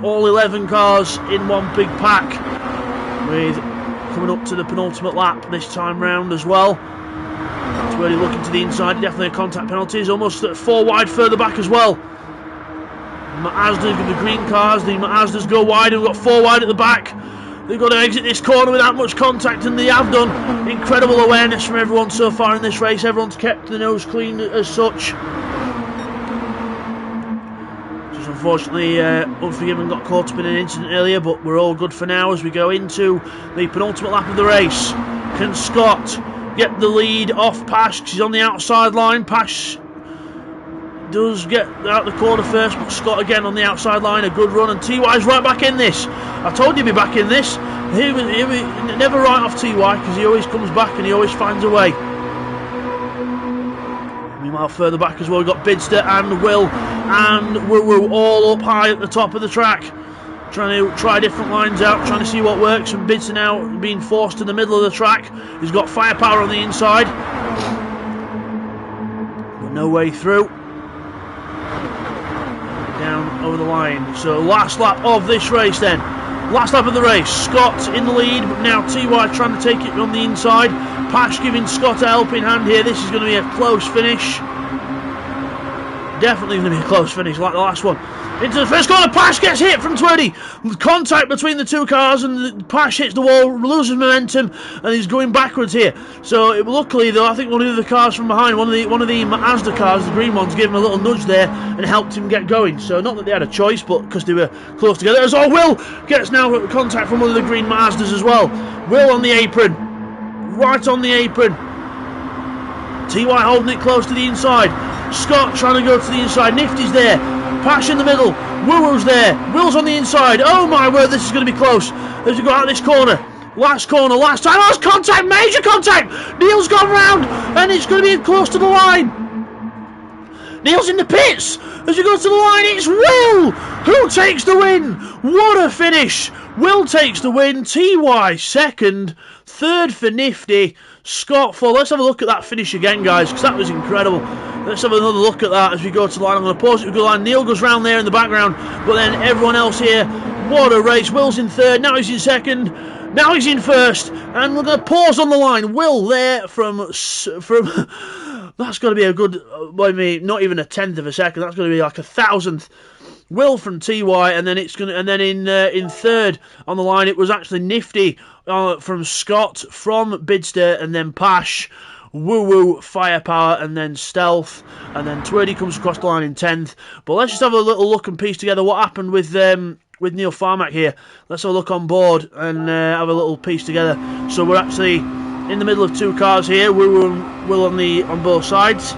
11 cars in one big pack, with coming up to the penultimate lap this time round as well. Twerdy looking to the inside, definitely a contact penalty. He's almost 4 wide further back as well. Mazda's got the green cars, the Mazdas go wide, and we've got 4 wide at the back. They've got to exit this corner without much contact, and they have done. Incredible awareness from everyone so far in this race. Everyone's kept the nose clean as such. Just unfortunately, Unforgiven got caught up in an incident earlier, but we're all good for now as we go into the penultimate lap of the race. Can Scott get the lead off Pash? He's on the outside line. Pash does get out the corner first, but Scott again on the outside line, a good run, and TY's right back in this. I told you he'd be back in this. He was never right off TY, because he always comes back and he always finds a way. Meanwhile further back as well, we've got Bidster and Will and Woo all up high at the top of the track, trying to try different lines out, trying to see what works, and Bidster now being forced to the middle of the track. He's got firepower on the inside, but no way through. Down over the line. So last lap of this race then. Last lap of the race. Scott in the lead, but now TY trying to take it on the inside. Pash giving Scott a helping hand here. This is going to be a close finish. Definitely going to be a close finish like the last one. Into the first corner, Pash gets hit from Twirdy. Contact between the two cars, and Pash hits the wall, loses momentum, and he's going backwards here. So luckily, though, I think one of the cars from behind, one of the Mazda cars, the green ones, gave him a little nudge there and helped him get going. So not that they had a choice, but because they were close together. As Will gets now contact from one of the green Mazdas as well. Will on the apron, right on the apron. TY holding it close to the inside. Scott trying to go to the inside. Nifty's there. Pash in the middle. Woo-woo's there. Will's on the inside. Oh my word, this is going to be close as we go out this corner. Last corner, last time. Oh, contact, major contact. Neil's gone round and it's going to be close to the line. Neil's in the pits as we go to the line. It's Will who takes the win. What a finish. Will takes the win. TY second. Third for Nifty. Scott fourth. Let's have a look at that finish again, guys, because that was incredible. Let's have another look at that as we go to the line. I'm going to pause it to the line. Neil goes round there in the background, but then everyone else here. What a race. Will's in third. Now he's in second. Now he's in first. And we're going to pause on the line. Will there from that's going to be a good, I mean, not even a tenth of a second. That's going to be like a thousandth. Will from TY, and then in third on the line it was actually Nifty from Scott, from Bidster, and then Pash, Woo-Woo, Firepower, and then Stealth, and then Twirdy comes across the line in 10th. But let's just have a little look and piece together what happened with Neil Farmack here. Let's have a look on board and have a little piece together. So we're actually in the middle of two cars here. Woo-Woo and Will on both sides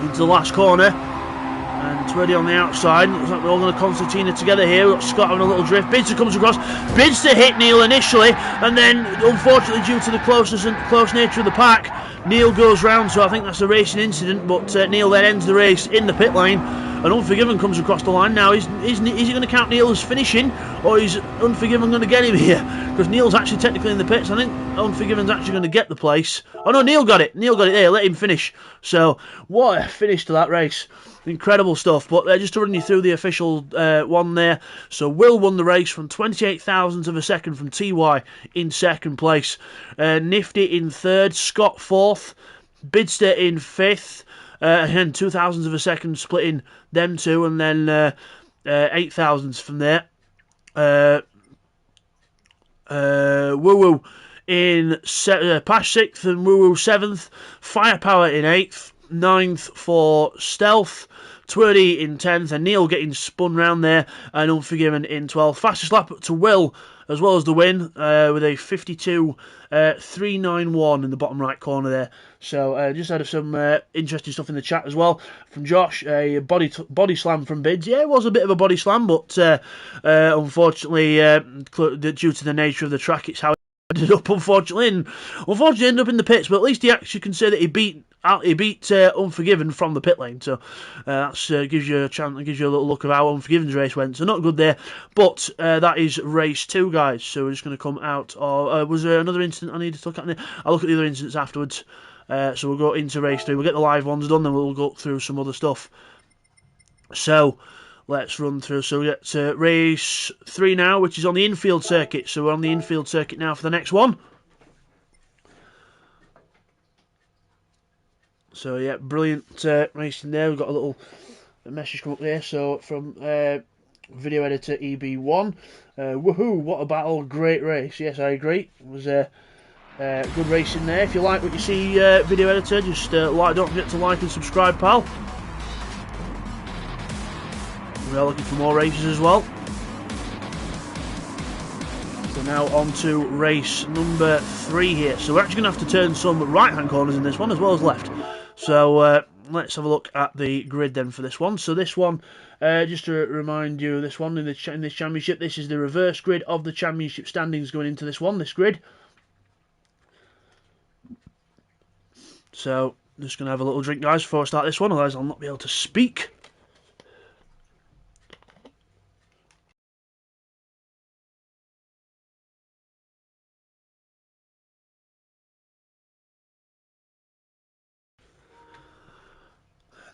into the last corner. And Twirdy on the outside. Looks like we're all going to concertina together here. We've got Scott having a little drift. Bidster comes across. Bidster hit Neil initially, and then unfortunately due to the close nature of the pack, Neil goes round. So I think that's a racing incident, but Neil then ends the race in the pit lane. And Unforgiven comes across the line. Now, is he going to count Neil as finishing, or is Unforgiven going to get him here? Because Neil's actually technically in the pits. I think Unforgiven's actually going to get the place. Oh no, Neil got it. Neil got it there. Let him finish. So what a finish to that race. Incredible stuff. But just to run you through the official one there. So Will won the race from 28 thousandths of a second from TY in second place. Nifty in third. Scott fourth. Bidster in fifth. And 2 thousandths of a second splitting them two, and then 8 thousandths from there. Woo-Woo in Pash 6th and Woo-Woo 7th. Firepower in 8th. 9th for Stealth. Twirdy in 10th, and Neil getting spun round there, and Unforgiven in 12th. Fastest lap to Will, as well as the win, with a 52.391 in the bottom right corner there. So just had some interesting stuff in the chat as well from Josh. A body slam from Bids. Yeah, it was a bit of a body slam, but unfortunately, due to the nature of the track, it's how it ended up. Unfortunately, ended up in the pits. But at least he actually can say that he beat Unforgiven from the pit lane. So that gives you a chance, gives you a little look of how Unforgiven's race went. So not good there, but that is race 2, guys. So we're just going to come out of... was there another incident I needed to look at? I'll look at the other incidents afterwards. So we'll go into race 3. We'll get the live ones done, then we'll go through some other stuff. So let's run through. So we get race 3 now, which is on the infield circuit. So we're on the infield circuit now for the next one. So yeah, brilliant racing there. We've got a message come up there. So from video editor EB1, woohoo! What a battle! Great race. Yes, I agree. It was good racing there. If you like what you see, video editor, just don't forget to like and subscribe, pal. We are looking for more races as well. So now on to race number 3 here. So we're actually going to have to turn some right-hand corners in this one as well as left. So let's have a look at the grid then for this one. So this one, just to remind you, this one in this championship, this is the reverse grid of the championship standings going into this one, this grid. So just going to have a little drink, guys, before I start this one, otherwise I'll not be able to speak.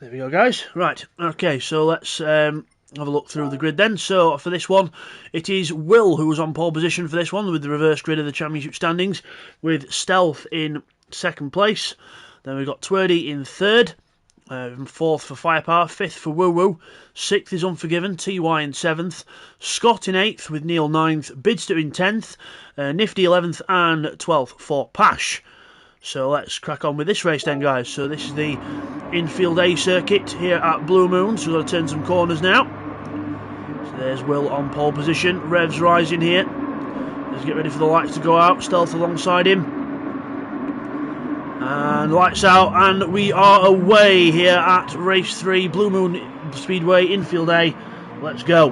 There we go, guys. Right, okay, so let's have a look through the grid then. So for this one, it is Will who was on pole position for this one with the reverse grid of the championship standings, with Stealth in second place. Then we've got Twirdy in third, Fourth for Firepower, fifth for Woo Woo, sixth is Unforgiven, TY in seventh, Scott in eighth with Neil ninth, Bidster in 10th, Nifty 11th and 12th for Pash. So let's crack on with this race then, guys. So this is the Infield A circuit here at Blue Moon, so we've got to turn some corners now. So there's Will on pole position, revs rising here. Let's get ready for the lights to go out, Stealth alongside him. And lights out, and we are away here at race 3, Blue Moon Speedway, Infield A. Let's go.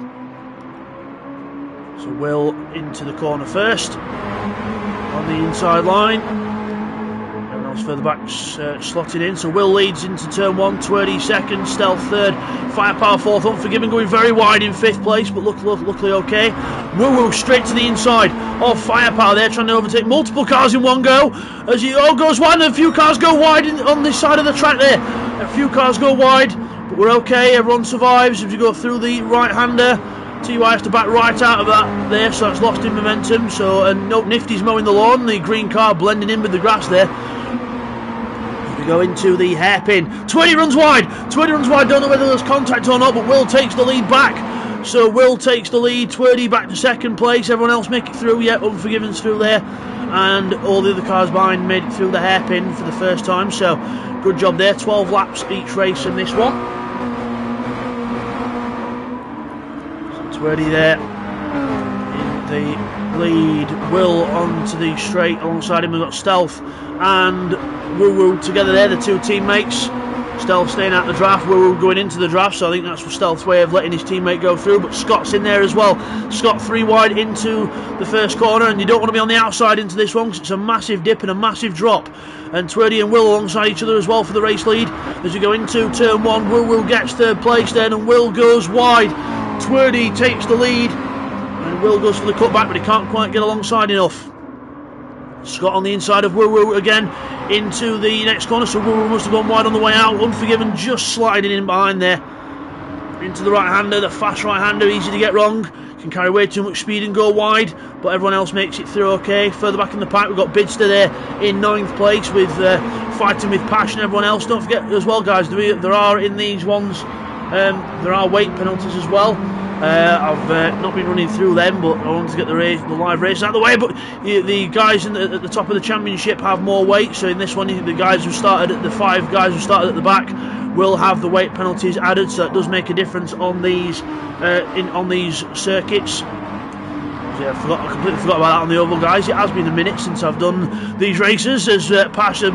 So Will into the corner first, on the inside line. Everyone else further back slotted in. So Will leads into turn 1, Twerdy second, Stealth third, Firepower fourth, Unforgiven going very wide in 5th place, but luckily okay. Woo Woo straight to the inside of Firepower there, trying to overtake multiple cars in one go. As he goes wide, and a few cars go wide on this side of the track there. A few cars go wide, but we're okay. Everyone survives as we go through the right-hander. TY has to back right out of that there, so that's lost in momentum. So and no, Nifty's mowing the lawn, the green car blending in with the grass there. We go into the hairpin. Twerdy runs wide. Don't know whether there's contact or not, but Will takes the lead back. So Will takes the lead. Twerdy back to 2nd place. Everyone else make it through. Yeah, Unforgiven's through there, and all the other cars behind made it through the hairpin for the first time. So good job there. 12 laps each race in this one. So Twerdy there in the lead. Will onto the straight alongside him. We've got Stealth and Woo Woo together there, the two teammates. Stealth staying out the draft, Woo Woo going into the draft, so I think that's Stealth's way of letting his teammate go through. But Scott's in there as well. Scott 3 wide into the first corner, and you don't want to be on the outside into this one because it's a massive dip and a massive drop. And Twerdy and Will alongside each other as well for the race lead. As you go into turn 1, Woo Woo gets 3rd place then, and Will goes wide. Twerdy takes the lead, and Will goes for the cutback, but he can't quite get alongside enough. Scott on the inside of Woo Woo again into the next corner, so Woo Woo must have gone wide on the way out. Unforgiven just sliding in behind there into the right-hander, the fast right-hander, easy to get wrong, can carry way too much speed and go wide, but everyone else makes it through okay. Further back in the pack we've got Bidster there in 9th place with fighting with Pash and everyone else. Don't forget as well, guys, there are in these ones there are weight penalties as well. I've not been running through them, but I wanted to get the live race out of the way. But the guys at the top of the championship have more weight, so in this one, the guys who started at the 5 guys who started at the back will have the weight penalties added, so it does make a difference on these on these circuits. Yeah, I completely forgot about that on the oval, guys. It has been a minute since I've done these races. As Pash a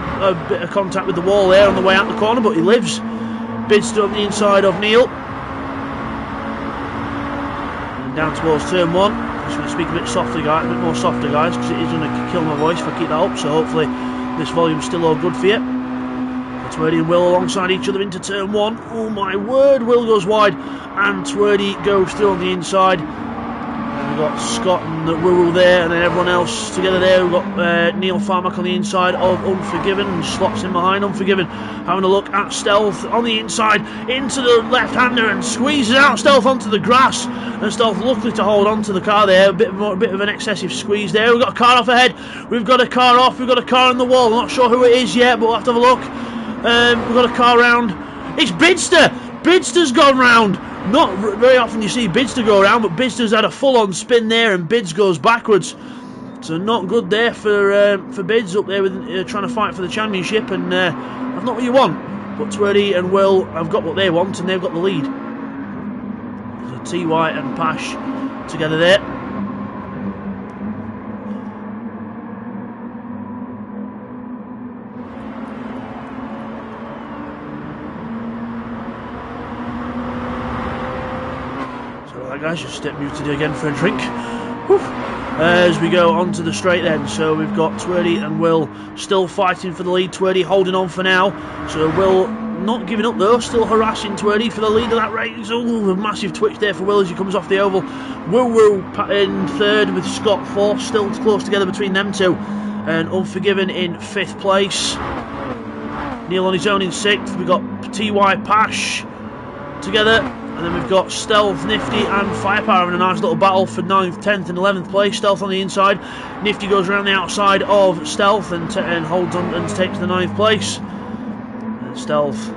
bit of contact with the wall there on the way out the corner, but he lives. Bidster on the inside of Neil. Down towards turn 1. I'm just going to speak a bit softer, guys, a bit more softer, guys, because it is going to kill my voice if I keep that up. So hopefully this volume's still all good for you. Twerdy and Will alongside each other into turn 1. Oh my word! Will goes wide, and Twerdy goes through on the inside. And we've got Scott and Woo Woo there, and then everyone else together there. We've got Neil Farmack on the inside of Unforgiven, and slots in behind Unforgiven. Having a look at Stealth on the inside into the left-hander and squeezes out Stealth onto the grass. And Stealth luckily to hold on to the car there. A bit of an excessive squeeze there. We've got a car off ahead. We've got a car off. We've got a car on the wall. I'm not sure who it is yet, but we'll have to have a look. We've got a car round. It's Bidster. Bidster's gone round. Not very often you see Bidster go around, but Bidster's had a full-on spin there, and Bids goes backwards. So not good there for Bids up there with trying to fight for the championship, and that's not what you want. But Twerdy and Will have got what they want, and they've got the lead. So TY and Pash together there. Guys, just step muted again for a drink. Whew. As we go onto the straight then, so we've got Twerdy and Will still fighting for the lead. Twerdy holding on for now, so Will not giving up though, still harassing Twerdy for the lead of that race. Oh, a massive twitch there for Will as he comes off the oval. Woo Woo in 3rd with Scott 4th, still close together between them two, and Unforgiven in 5th place. Neil on his own in 6th. We've got TY Pash together. And then we've got Stealth, Nifty and Firepower having a nice little battle for 9th, 10th and 11th place. Stealth on the inside. Nifty goes around the outside of Stealth and holds on and takes the 9th place. And Stealth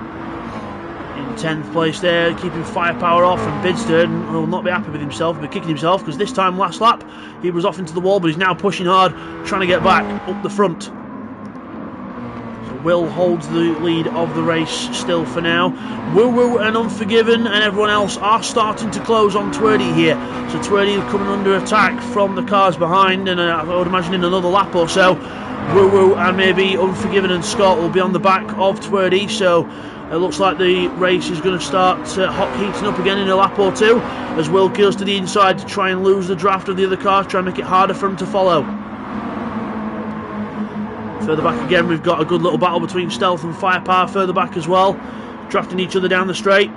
10th place there, keeping firepower off, and Bidster will not be happy with himself, he'll be kicking himself, because this time last lap he was off into the wall, but he's now pushing hard, trying to get back up the front. So Will holds the lead of the race still for now. Woo Woo and Unforgiven and everyone else are starting to close on Twerdy here. So Twerdy coming under attack from the cars behind, and I would imagine in another lap or so, Woo Woo and maybe Unforgiven and Scott will be on the back of Twerdy. So it looks like the race is going to start hot heating up again in a lap or two, as Will goes to the inside to try and lose the draft of the other cars, try and make it harder for him to follow. Further back again, we've got a good little battle between Stealth and Firepower further back as well, drafting each other down the straight.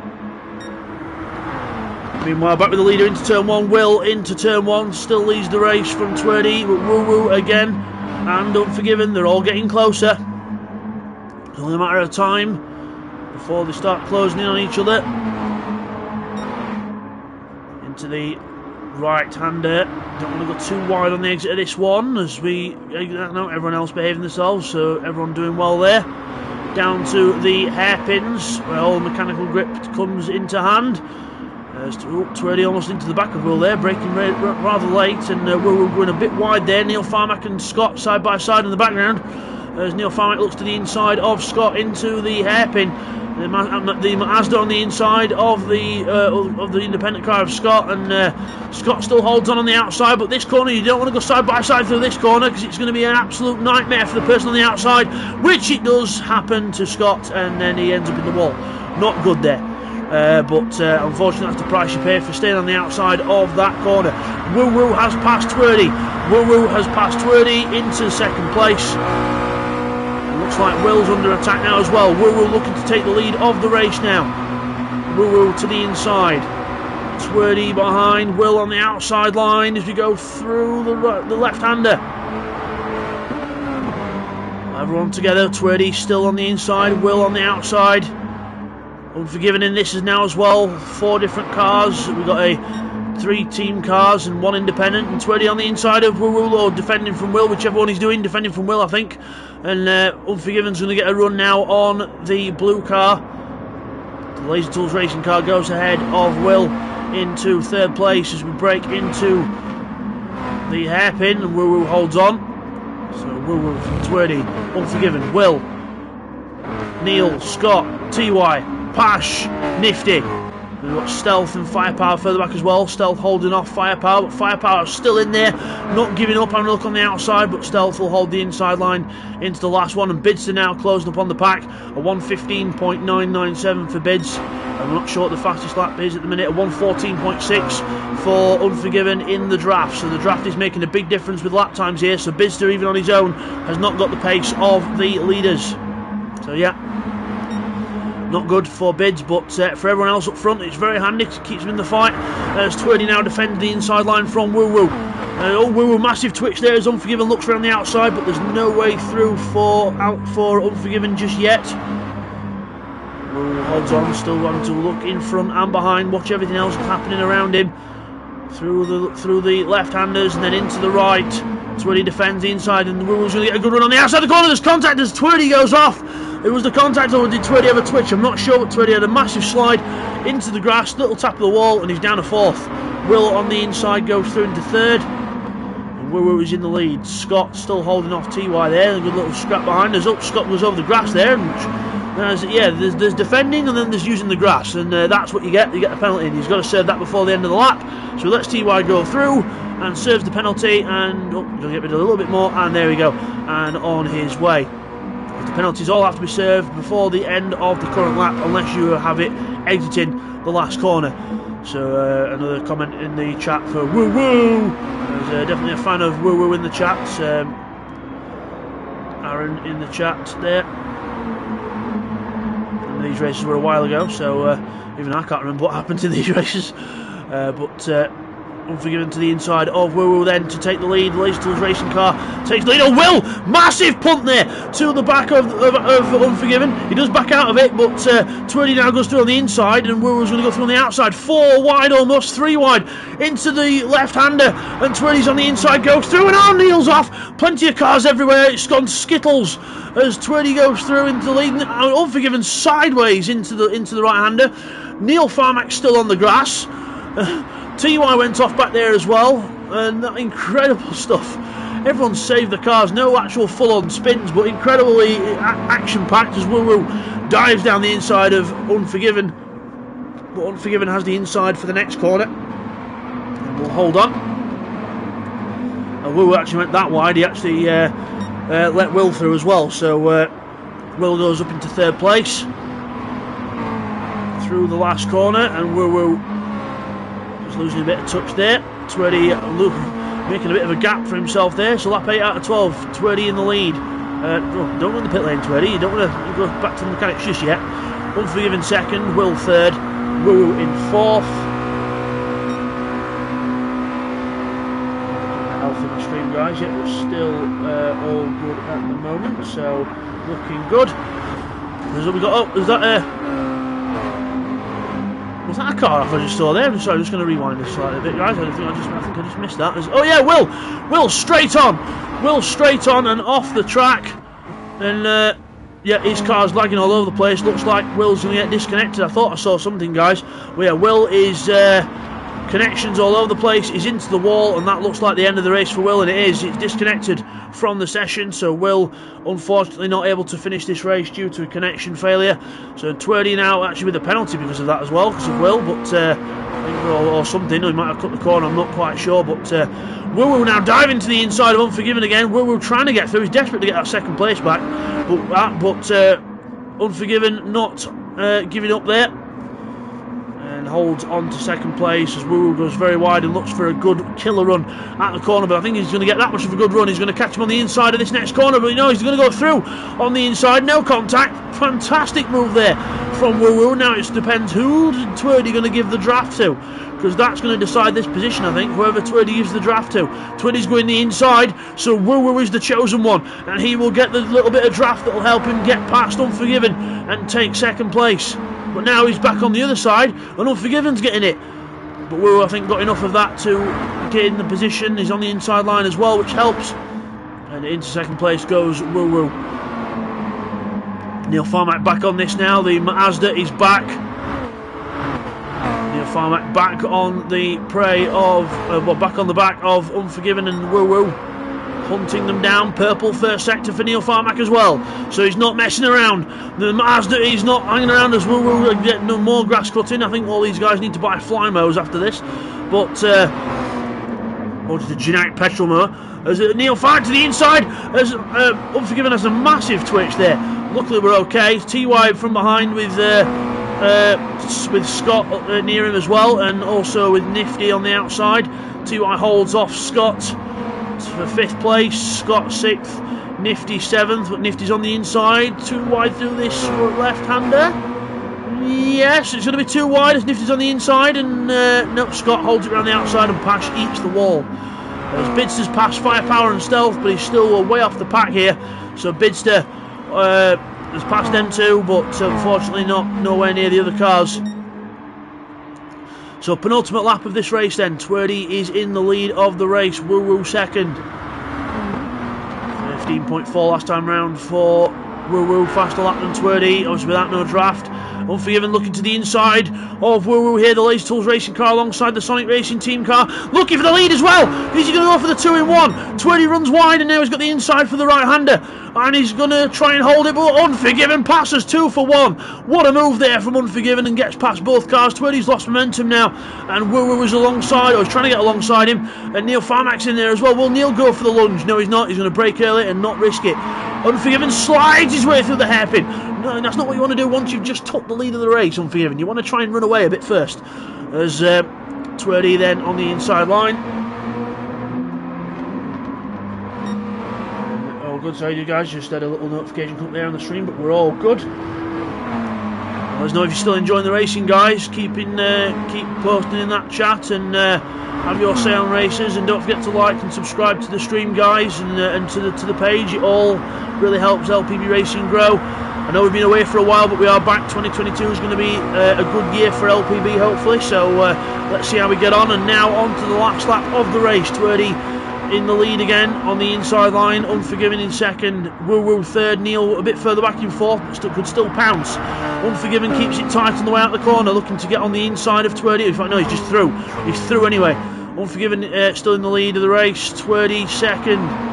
Meanwhile, back with the leader into turn 1, Will into turn 1, still leads the race from Twerdy, but Woo Woo again and Unforgiven, they're all getting closer. It's only a matter of time before they start closing in on each other. Into the right-hander. Don't want to go too wide on the exit of this one, as we know everyone else behaving themselves, so everyone doing well there. Down to the hairpins, where all mechanical grip comes into hand. Twerdy almost into the back of Will there, braking rather late, and Will going a bit wide there. Neil Farmack and Scott side by side in the background, as Neil Farmack looks to the inside of Scott into the hairpin. The Mazda on the inside of the independent car of Scott, and Scott still holds on the outside, but this corner you don't want to go side by side through this corner, because it's going to be an absolute nightmare for the person on the outside, which it does happen to Scott, and then he ends up in the wall. Not good there. But unfortunately that's the price you pay for staying on the outside of that corner. Woo Woo has passed Twerdy. Woo Woo has passed Twerdy into second place. Looks like Will's under attack now as well. Woo Woo looking to take the lead of the race now. Woo Woo to the inside. Twerdy behind. Will on the outside line as we go through the left-hander. Everyone together. Twerdy still on the inside. Will on the outside. Unforgiven in this is now as well. 4 different cars. We've got 3 team cars and 1 independent. And Twerdy on the inside of Woo Woo, or defending from Will, whichever one he's doing. Defending from Will, I think. And Unforgiven's going to get a run now on the blue car. The Laser Tools racing car goes ahead of Will into 3rd place as we break into the hairpin. And Woo Woo holds on. So Woo Woo from Twerdy. Unforgiven. Will. Neil. Scott. TY. Pash, Nifty. We've got Stealth and Firepower further back as well. Stealth holding off Firepower, but Firepower still in there, not giving up. Having a look on the outside, but Stealth will hold the inside line into the last one. And Bidster now closing up on the pack. A 1:15.997 for Bids. I'm not sure what the fastest lap is at the minute. A 1:14.6 for Unforgiven in the draft. So the draft is making a big difference with lap times here. So Bidster, even on his own, has not got the pace of the leaders. So yeah. Not good for Bids, but for everyone else up front, it's very handy because it keeps them in the fight. As Twerdy now defends the inside line from Woo Woo. Woo Woo, massive twitch there as Unforgiven looks around the outside, but there's no way through for Unforgiven just yet. Woo Woo holds on, still wanting to look in front and behind, watch everything else that's happening around him. Through the left-handers and then into the right. Twerdy defends the inside, and Woo Woo's going to get a good run on the outside of the corner. There's contact as Twerdy goes off. It was the contact, or did Twerdy have a twitch? I'm not sure, but Twerdy had a massive slide into the grass, little tap of the wall, and he's down to 4th. Will on the inside goes through into 3rd. And Woo Woo is in the lead. Scott still holding off TY there. A good little scrap behind us. Scott goes over the grass there. And there's defending and then there's using the grass. And that's what you get. You get a penalty. And he's got to serve that before the end of the lap. So he lets TY go through and serves the penalty. And he'll get rid of a little bit more. And there we go. And on his way. The penalties all have to be served before the end of the current lap, unless you have it exiting the last corner. So another comment in the chat for Woo Woo. There's definitely a fan of Woo Woo in the chat. Aaron in the chat there. And these races were a while ago, so even I can't remember what happened to these races. But Unforgiven to the inside of Woo then to take the lead. The Lazy Tools racing car takes the lead. Oh, Will! Massive punt there to the back of Unforgiven. He does back out of it, but Twerdy now goes through on the inside, and Woo-Woo's going to go through on the outside. 4 wide almost, 3 wide into the left-hander, and Twerdy's on the inside, goes through, and Neil's off. Plenty of cars everywhere. It's gone skittles as Twerdy goes through into the lead. Unforgiven sideways into the right-hander. Neil Farmack still on the grass. TY went off back there as well, and that incredible stuff. Everyone saved the cars, no actual full-on spins, but incredibly action-packed as Woo-Woo dives down the inside of Unforgiven. But Unforgiven has the inside for the next corner, and we'll hold on. And Woo-Woo actually went that wide, he actually let Will through as well, so Will goes up into 3rd place through the last corner, and Woo-Woo losing a bit of touch there. Twerdy making a bit of a gap for himself there, so lap 8 out of 12. Twerdy in the lead. Don't run the pit lane, Twerdy. You don't want to go back to the mechanics just yet. Unforgiven 2nd, Will 3rd, Woo in 4th. Health in the stream, guys. Yet we're still all good at the moment, so looking good. We got. Oh, is that was that a car off I just saw there? I'm sorry, I'm just going to rewind this slightly a bit, guys. I think I just missed that. Oh yeah, Will straight on, and off the track, and yeah, his car's lagging all over the place. Looks like Will's going to get disconnected. I thought I saw something, guys. Well, yeah, Will is connections all over the place. He's into the wall, and that looks like the end of the race for Will, and it is. It's disconnected from the session, so Will unfortunately not able to finish this race due to a connection failure. So Twerdy now actually with a penalty because of that as well, because of Will, but or something. He might have cut the corner, I'm not quite sure. But Woo-Woo now diving to the inside of Unforgiven again. Woo-Woo trying to get through. He's desperate to get that 2nd place back, but Unforgiven not giving up there, and holds on to 2nd place as Woo-Woo goes very wide and looks for a good killer run at the corner. But I think he's going to get that much of a good run. He's going to catch him on the inside of this next corner, but no, he's going to go through on the inside. No contact. Fantastic move there from Woo-Woo. Now it depends who Twerdy going to give the draft to, because that's going to decide this position, I think, whoever Twerdy gives the draft to. Twerdy's going the inside, so Woo-Woo is the chosen one, and he will get the little bit of draft that will help him get past Unforgiven and take 2nd place. But now he's back on the other side, and Unforgiven's getting it. But Woo, I think, got enough of that to get in the position. He's on the inside line as well, which helps. And into 2nd place goes Woo-Woo. Neil Farmack back on this now. The Mazda is back. Neil Farmack back on the prey of, back on the back of Unforgiven and Woo-Woo. Hunting them down. Purple 1st sector for Neil Farmack as well, so he's not messing around. The Mazda, he's not hanging around as Woo-Woo get no more grass cutting. I think all these guys need to buy Flymos after this, but or just a generic petrol mower. As Neil Farmack to the inside, as Unforgiven has a massive twitch there. Luckily we're okay. TY from behind with Scott near him as well, and also with Nifty on the outside. TY holds off Scott for 5th place, Scott 6th, Nifty 7th, but Nifty's on the inside, too wide through this left-hander. Yes, it's going to be too wide as Nifty's on the inside, and no, Scott holds it around the outside and Pash eats the wall. As Bidster's passed Firepower and Stealth, but he's still way off the pack here, so Bidster has passed them too, but unfortunately nowhere near the other cars. So penultimate lap of this race then. Twerdy is in the lead of the race. Woo-Woo 2nd. 15.4 last time round for Woo-Woo. Faster lap than Twerdy. Obviously without no draft. Unforgiven looking to the inside of Woo-Woo here. The Lazy Tools racing car alongside the Sonic Racing team car. Looking for the lead as well. Is he going to go for the 2-in-1? Twerdy runs wide and now he's got the inside for the right-hander. And he's going to try and hold it, but Unforgiven passes 2 for 1. What a move there from Unforgiven, and gets past both cars. Twerdy's lost momentum now, and Woo-Woo is alongside, or he's trying to get alongside him, and Neil Farmack's in there as well. Will Neil go for the lunge? No, he's not. He's going to brake early and not risk it. Unforgiven slides his way through the hairpin. No, that's not what you want to do once you've just took the lead of the race, Unforgiven. You want to try and run away a bit first. As Twerdy then on the inside line. Good, sorry you guys, just had a little notification come there on the stream, but we're all good. Let us know if you're still enjoying the racing, guys. Keep posting in that chat, and have your say on races, and don't forget to like and subscribe to the stream, guys, and to the page. It all really helps LPB Racing grow. I know we've been away for a while, but we are back. 2022 is going to be a good year for LPB, hopefully. So let's see how we get on. And now on to the last lap of the race. Twerdy in the lead again on the inside line. Unforgiven in second. Woo Woo third. Neil a bit further back in fourth, but could still pounce. Unforgiven keeps it tight on the way out the corner, looking to get on the inside of Twerdy. In fact, no, he's just through. He's through anyway. Unforgiven still in the lead of the race. Twerdy second.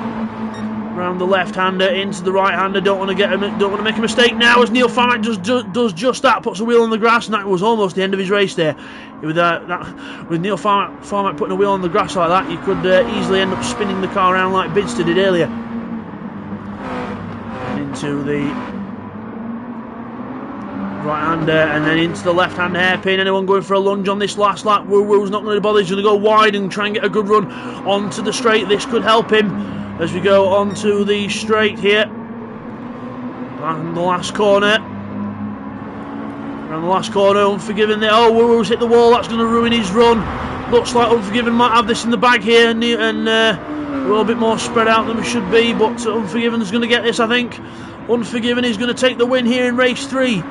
Round the left-hander into the right-hander. Don't want to make a mistake now, as Neil Farmack does just that. Puts a wheel on the grass, and that was almost the end of his race there. With Neil Farmack putting a wheel on the grass like that, you could easily end up spinning the car around like Bidster did earlier. And into the right-hander, and then into the left-hand hairpin. Anyone going for a lunge on this last lap? Woo Woo's not going to bother. He's going to go wide and try and get a good run onto the straight. This could help him as we go onto the straight here. And the last corner. Around the last corner, Unforgiven there. Oh, Woo Woo's hit the wall. That's going to ruin his run. Looks like Unforgiven might have this in the bag here, and we're a little bit more spread out than we should be. But Unforgiven's going to get this, I think. Unforgiven is going to take the win here in race 3.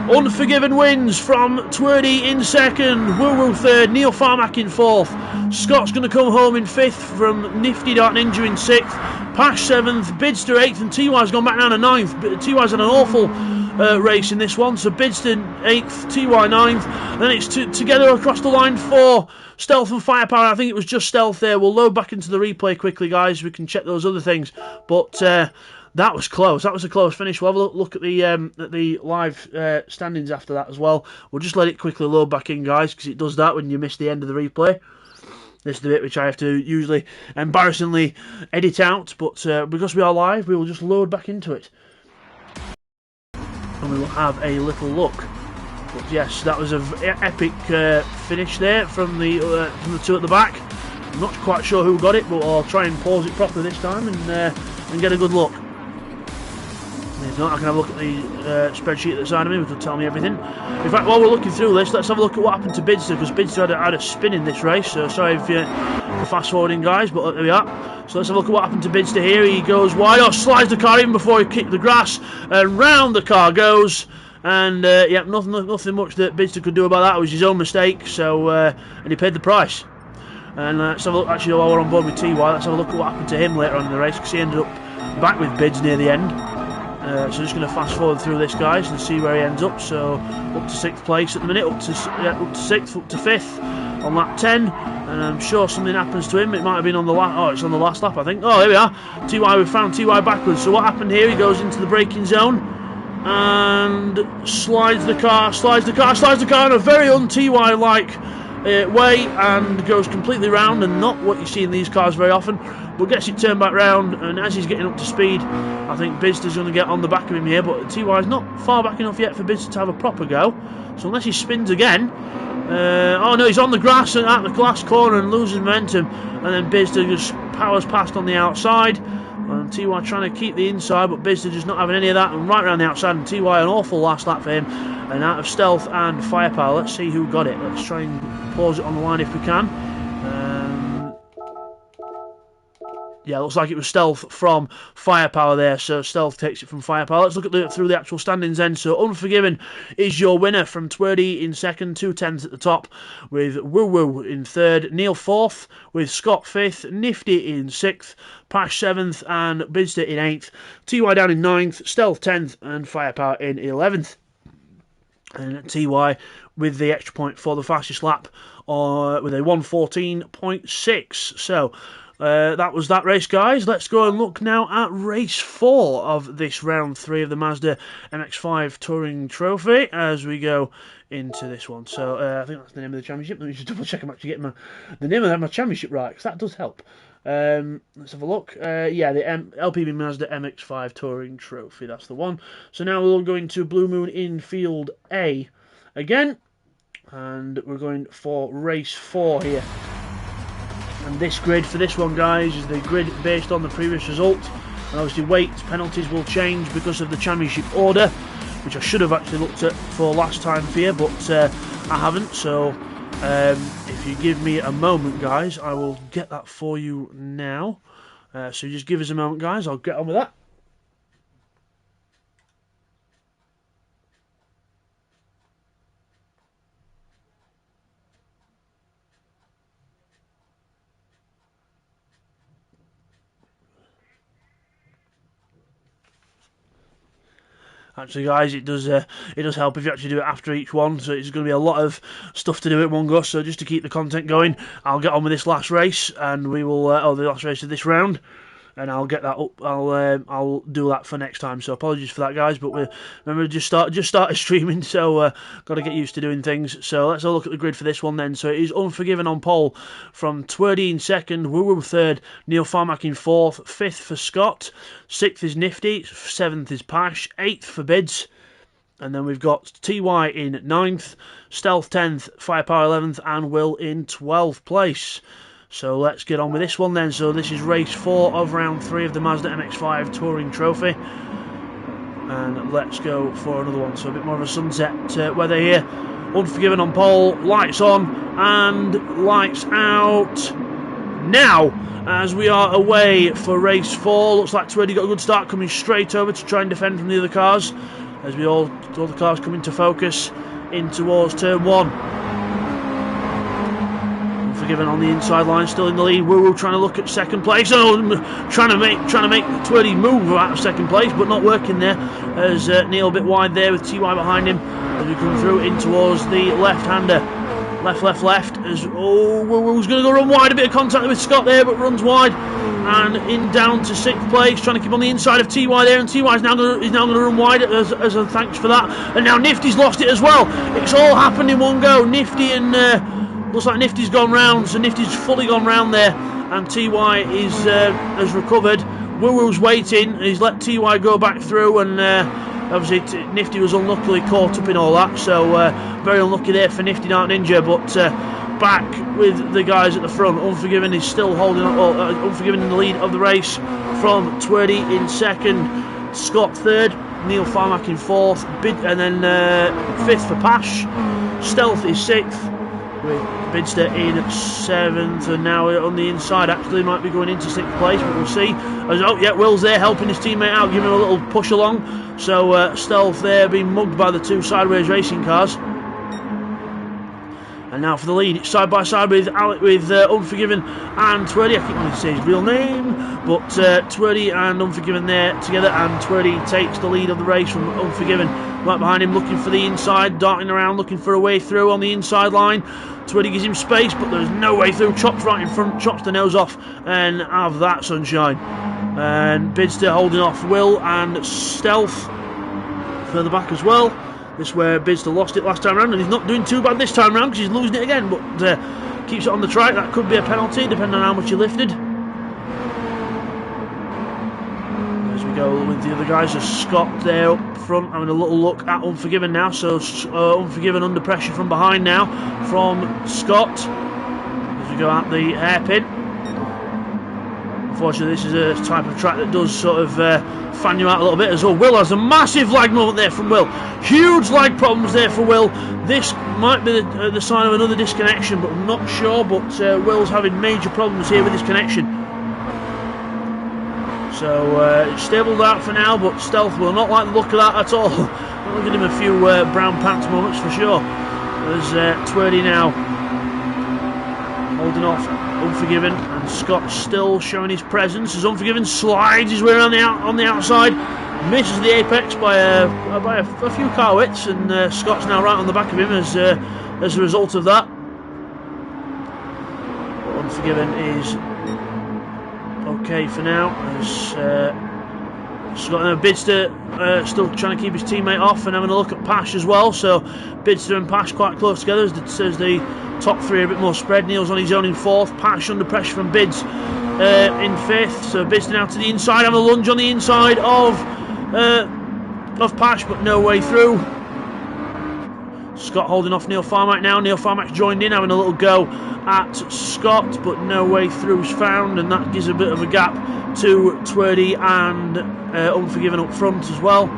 Unforgiven wins from Twerdy in second, Woo Woo third, Neil Farmack in fourth. Scott's going to come home in fifth from Nifty Dart Ninja in sixth. Pash seventh, Bidster eighth, and TY's gone back down to ninth. TY's had an awful race in this one, so Bidster eighth, TY ninth. Then it's together across the line for Stealth and Firepower. I think it was just Stealth there. We'll load back into the replay quickly, guys. We can check those other things, but that was close. That was a close finish. We'll have a look at the live standings after that as well. We'll just let it quickly load back in, guys, because it does that when you miss the end of the replay. This is the bit which I have to usually embarrassingly edit out, but because we are live, we will just load back into it. And we will have a little look. But yes, that was an epic finish there from the two at the back. I'm not quite sure who got it, but I'll try and pause it properly this time and get a good look. If not, I can have a look at the spreadsheet at the side of me, which will tell me everything. In fact, while we're looking through this, let's have a look at what happened to Bidster, because Bidster had a spin in this race, so sorry if you're fast forwarding, guys, but there we are. So let's have a look at what happened to Bidster here. He goes wide, slides the car even before he kicked the grass, and round the car goes. And yeah, nothing much that Bidster could do about that. It was his own mistake, so and he paid the price. And let's have a look, actually, while we're on board with TY, let's have a look at what happened to him later on in the race, because he ended up back with Bids near the end. So just going to fast forward through this, guys, and see where he ends up. So up to 6th place at the minute, up to 6th, up to 5th on lap 10, and I'm sure something happens to him. It might have been on the last. Oh, it's on the last lap, I think. Oh, here we are. TY, we've found TY backwards. So what happened here? He goes into the braking zone and slides the car in a very un-TY like way, and goes completely round, and not what you see in these cars very often, but gets it turned back round. And as he's getting up to speed, I think Bidster's going to get on the back of him here, but TY's not far back enough yet for Bidster to have a proper go, so unless he spins again, oh no, he's on the grass at the last corner and loses momentum, and then Bidster just powers past on the outside, and TY trying to keep the inside, but Bidster just not having any of that, and right around the outside, and TY an awful last lap for him. And out of Stealth and Firepower, let's see who got it. Let's try and pause it on the line if we can. Yeah, looks like it was Stealth from Firepower there, so Stealth takes it from Firepower. Let's look at through the actual standings then. So Unforgiven is your winner from Twerdy in second, 210s at the top, with Woo Woo in third, Neil fourth, with Scott fifth, Nifty in sixth, Pash seventh, and Bidster in eighth, TY down in ninth, Stealth 10th, and Firepower in 11th. And TY with the extra point for the fastest lap with a 1:14.6. So that was that race, guys. Let's go and look now at race 4 of this round 3 of the Mazda MX-5 Touring Trophy as we go into this one. So I think that's the name of the championship. Let me just double check I'm actually getting the name of my championship right, because that does help. Let's have a look. Yeah, the LPB Mazda MX-5 Touring Trophy, that's the one. So now we'll go into Blue Moon in Field A again, and we're going for race 4 here. And this grid for this one, guys, is the grid based on the previous result. And obviously weight penalties will change because of the championship order, which I should have actually looked at for last time for you, but I haven't. So If you give me a moment, guys, I will get that for you now. So just give us a moment, guys. I'll get on with that. Actually, guys, it does help if you actually do it after each one. So it's going to be a lot of stuff to do at one go. So just to keep the content going, I'll get on with this last race, and we will the last race of this round, and I'll get that up. I'll do that for next time. So apologies for that, guys. But remember, just started streaming, so got to get used to doing things. So let's have a look at the grid for this one then. So it is Unforgiven on pole from Twerdy in second, Woo Woo third, Neil Farmack in fourth, fifth for Scott, sixth is Nifty, seventh is Pash, eighth for Bids. And then we've got TY in ninth, Stealth 10th, Firepower 11th, and Will in 12th place. So let's get on with this one then. So this is race 4 of round 3 of the Mazda MX-5 Touring Trophy. And let's go for another one. So a bit more of a sunset weather here. Unforgiven on pole, lights on and lights out now, as we are away for race 4. Looks like Twerdy got a good start, coming straight over to try and defend from the other cars, as all the cars come into focus in towards turn 1. Unforgiven on the inside line, still in the lead. Woo Woo trying to look at second place. Oh, trying to make Twerdy move out of second place, but not working there, as Neil a bit wide there with TY behind him as we come through in towards the left-hander. Left, as Woo Woo's going to go run wide. A bit of contact with Scott there, but runs wide and in down to 6th place, trying to keep on the inside of TY there, and TY is now going to run wide as a thanks for that. And now Nifty's lost it as well. It's all happened in one go. Nifty and looks like Nifty's gone round, so Nifty's fully gone round there, and TY has recovered. Woo Woo's waiting, and he's let TY go back through, and obviously Nifty was unluckily caught up in all that, so very unlucky there for Nifty Dark Ninja. But back with the guys at the front. Unforgiven is still holding on, Unforgiven in the lead of the race from Twerdy in second, Scott third, Neil Farmack in fourth, and then fifth for Pash. Stealth is sixth, with Bidster in 7th, and now on the inside actually might be going into 6th place, but we'll see. Oh yeah, Will's there helping his teammate out, giving him a little push along. So Stealth there being mugged by the two sideways racing cars. And now for the lead, it's side by side with Unforgiven and Twerdy. I keep wanting to say his real name, but Twerdy and Unforgiven there together, and Twerdy takes the lead of the race from Unforgiven. Right behind him, looking for the inside, darting around, looking for a way through on the inside line. Twerdy gives him space, but there's no way through. Chops right in front, chops the nose off, and have that sunshine. And Bidster holding off Will and Stealth further back as well. This where Bidster lost it last time around, and he's not doing too bad this time around because he's losing it again, but keeps it on the track. That could be a penalty depending on how much he lifted. As we go with the other guys, there's Scott there up front having a little look at Unforgiven now. So Unforgiven under pressure from behind now from Scott as we go out the hairpin. Unfortunately, this is a type of track that does sort of fan you out a little bit as well. Will has a massive lag moment there from Will. Huge lag problems there for Will. This might be the sign of another disconnection, but I'm not sure. But Will's having major problems here with his connection. So it's stabled out for now, but Stealth will not like the look of that at all. We'll give him a few brown pants moments for sure. There's Twerdy now holding off Unforgiven, and Scott still showing his presence as Unforgiven slides his way around on the outside, misses the apex by a few car widths, and Scott's now right on the back of him as a result of that. But Unforgiven is okay for now, as Scott and Bidster still trying to keep his teammate off and having a look at Pash as well. So Bidster and Pash quite close together as the top three are a bit more spread. Neil's on his own in fourth, Pash under pressure from Bids in fifth. So Bidster now to the inside, having a lunge on the inside of Pash, but no way through. Scott holding off Neil Farmack now. Neil Farmack's joined in, having a little go at Scott, but no way through is found, and that gives a bit of a gap to Twerdy and Unforgiven up front as well.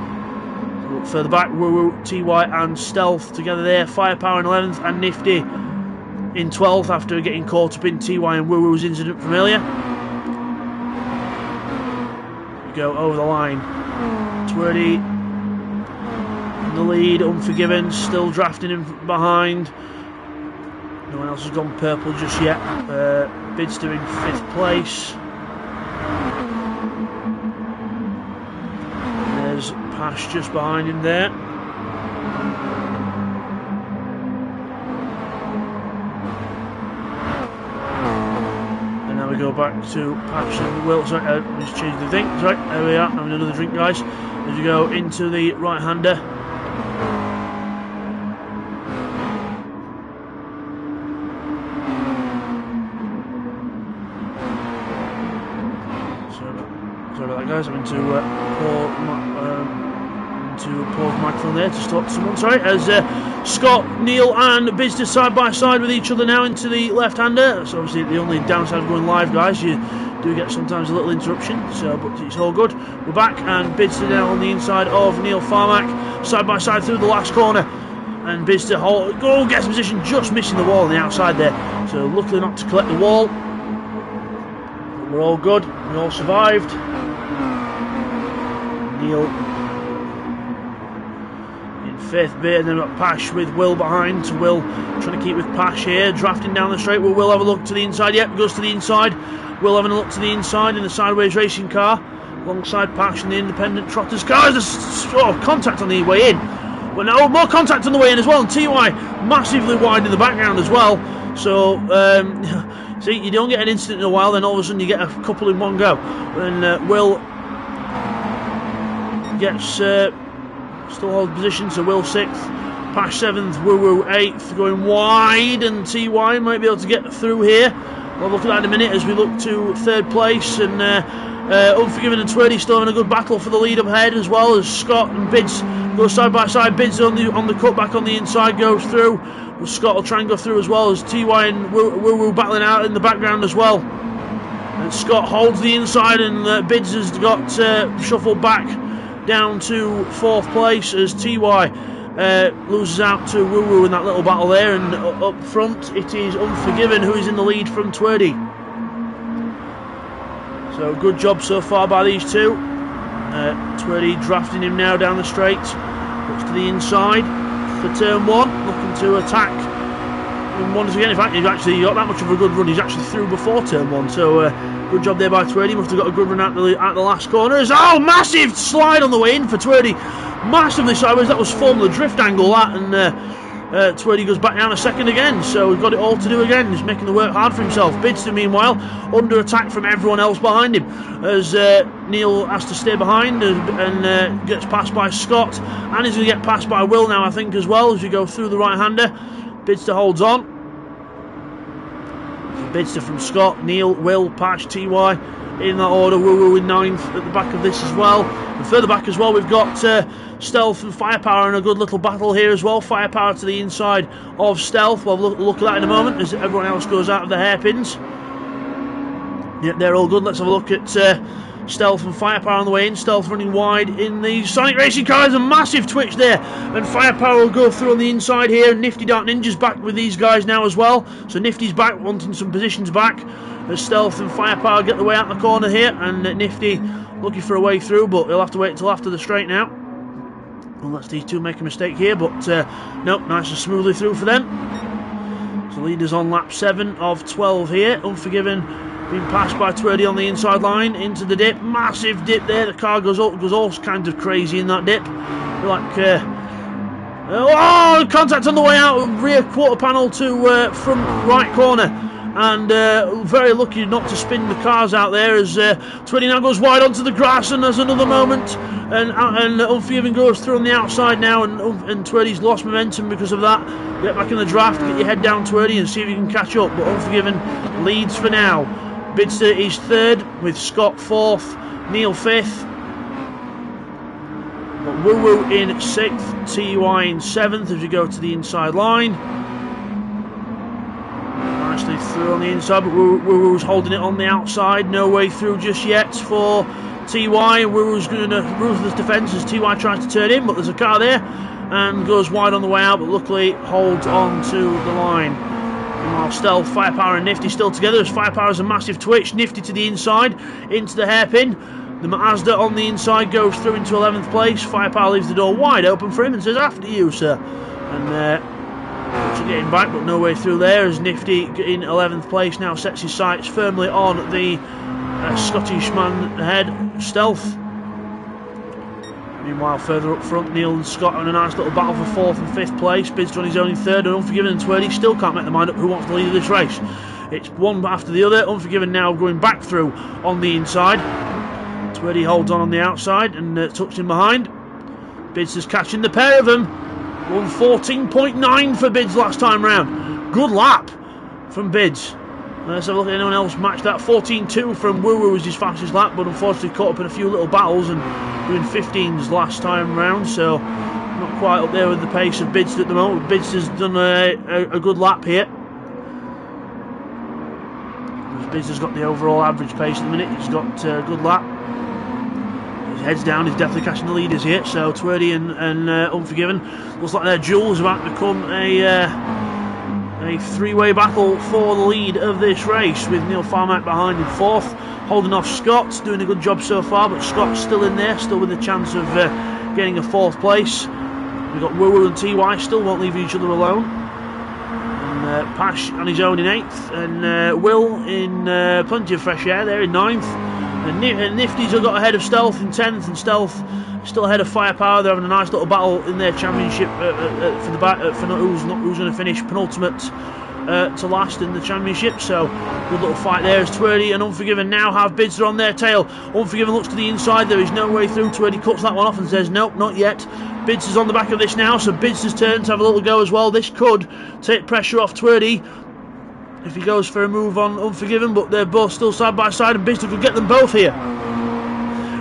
Further back, Woo Woo, TY and Stealth together there. Firepower in 11th, and Nifty in 12th after getting caught up in TY and Woo Woo's incident from earlier. We go over the line. Twerdy in the lead, Unforgiven still drafting him behind. No one else has gone purple just yet. Bidster in 5th place. There's Pash just behind him there. And now we go back to Pash and Will. Sorry, let me just change the thing. Sorry, there we are, having another drink, guys. As we go into the right-hander. Sorry about that, guys. I'm going to pause the microphone there to stop someone. Sorry. As Scott, Neil, and Bidster side by side with each other now into the left-hander. That's obviously the only downside of going live, guys. You do get sometimes a little interruption, but it's all good. We're back, and Bidster now on the inside of Neil Farmack, side by side through the last corner. And Bidster gets position, just missing the wall on the outside there. So luckily not to collect the wall. But we're all good. We all survived. Neil in 5th bit, and then we've got Pash with Will behind. So Will trying to keep with Pash here, drafting down the straight. Will have a look to the inside? Yep, goes to the inside. Will having a look to the inside in the sideways racing car, alongside Pash and the independent trotters car. There's contact on the way in. But no, more contact on the way in as well. And TY massively wide in the background as well. So, see, you don't get an incident in a while, then all of a sudden you get a couple in one go. And Will gets still holds position, so Will 6th, Pash 7th, Woo Woo 8th, going wide, and TY might be able to get through here. We'll look at that in a minute as we look to 3rd place, and Unforgiven and Twerdy still having a good battle for the lead up ahead, as well as Scott and Bids go side by side. Bids on the cutback on the inside goes through. Scott will try and go through as well, as TY and Woo Woo battling out in the background as well. And Scott holds the inside, and Bids has got shuffled back down to 4th place as TY loses out to Woo Woo in that little battle there. And up front it is Unforgiven who is in the lead from Twerdy. So good job so far by these two. Twerdy drafting him now down the straight, looks to the inside for turn 1, looking to attack once again. In fact, he's actually got that much of a good run. He's actually through before turn 1, so good job there by Twerdy. Must have got a good run at the last corner. Oh, massive slide on the way in for Twerdy, massively sideways. That was Formula Drift angle, that, and Twerdy goes back down a second again. So we've got it all to do again. He's making the work hard for himself. Bidster, meanwhile, under attack from everyone else behind him, as Neil has to stay behind and gets passed by Scott, and he's going to get passed by Will now, I think, as well, as you go through the right-hander. Bidster holds on. Bidster from Scott, Neil, Will, Pash, TY in that order. Woo Woo in 9th at the back of this as well. And further back as well, we've got Stealth and Firepower in a good little battle here as well. Firepower to the inside of Stealth. We'll look at that in a moment as everyone else goes out of the hairpins. Yep, they're all good. Let's have a look at Stealth and Firepower on the way in. Stealth running wide in the Sonic Racing car. There's a massive twitch there, and Firepower will go through on the inside here. Nifty Dark Ninja's back with these guys now as well, so Nifty's back, wanting some positions back as Stealth and Firepower get the way out the corner here, and Nifty looking for a way through, but he'll have to wait until after the straight now, unless these two make a mistake here. But nope, nice and smoothly through for them. So leaders on lap 7 of 12 here. Unforgiven being passed by Twerdy on the inside line into the dip. Massive dip there. The car goes all kinds of crazy in that dip. Like oh, contact on the way out. Rear quarter panel to front right corner, and very lucky not to spin the cars out there, as Twerdy now goes wide onto the grass, and there's another moment, and Unforgiven goes through on the outside now, and Twerdy's lost momentum because of that. Get back in the draft, get your head down, Twerdy, and see if you can catch up. But Unforgiven leads for now. Bidster is 3rd with Scott 4th, Neil 5th, but Woo Woo in 6th, TY in 7th as we go to the inside line. Nicely through on the inside, but Woo Woo's holding it on the outside. No way through just yet for TY. Woo Woo's going to ruthless defence as TY tries to turn in, but there's a car there and goes wide on the way out, but luckily holds on to the line. Meanwhile, Stealth, Firepower and Nifty still together as Firepower has a massive twitch. Nifty to the inside, into the hairpin. The Mazda on the inside goes through into 11th place. Firepower leaves the door wide open for him and says, "After you, sir." And getting back, but no way through there as Nifty in 11th place now sets his sights firmly on the Scottish man ahead, Stealth. Meanwhile, further up front, Neil and Scott are in a nice little battle for 4th and 5th place. Bidster on his own in 3rd, and Unforgiven and Twerdy still can't make their mind up who wants to lead this race. It's one after the other. Unforgiven now going back through on the inside. Twerdy holds on the outside and tucks in behind. Bidster's catching the pair of them. 1:14.9 for Bids last time round. Good lap from Bids. Let's have a look at anyone else match that. 14.2 from Woo Woo was his fastest lap, but unfortunately caught up in a few little battles and doing 15s last time round, so not quite up there with the pace of Bids at the moment. Bids has done a good lap here. Bids has got the overall average pace at the minute. He's got a good lap. His head's down, he's definitely catching the leaders here. So Twerdy and Unforgiven, looks like their duel is about to become a three-way battle for the lead of this race, with Neil Farmack behind in 4th, holding off Scott, doing a good job so far, but Scott's still in there, still with a chance of getting a 4th place. We've got Woo Woo and TY, still won't leave each other alone. And Pash on his own in 8th, and Will in plenty of fresh air there in 9th. And Nifty's have got ahead of Stealth in 10th, and Stealth still ahead of Firepower. They're having a nice little battle in their championship for the back for who's going to finish penultimate to last in the championship. So good little fight there as Twerdy and Unforgiven now have Bidster on their tail. Unforgiven looks to the inside, there is no way through. Twerdy cuts that one off and says nope, not yet. Bidster's on the back of this now, so Bidster's turn to have a little go as well. This could take pressure off Twerdy if he goes for a move on Unforgiven, but they're both still side by side and Bidster could get them both here.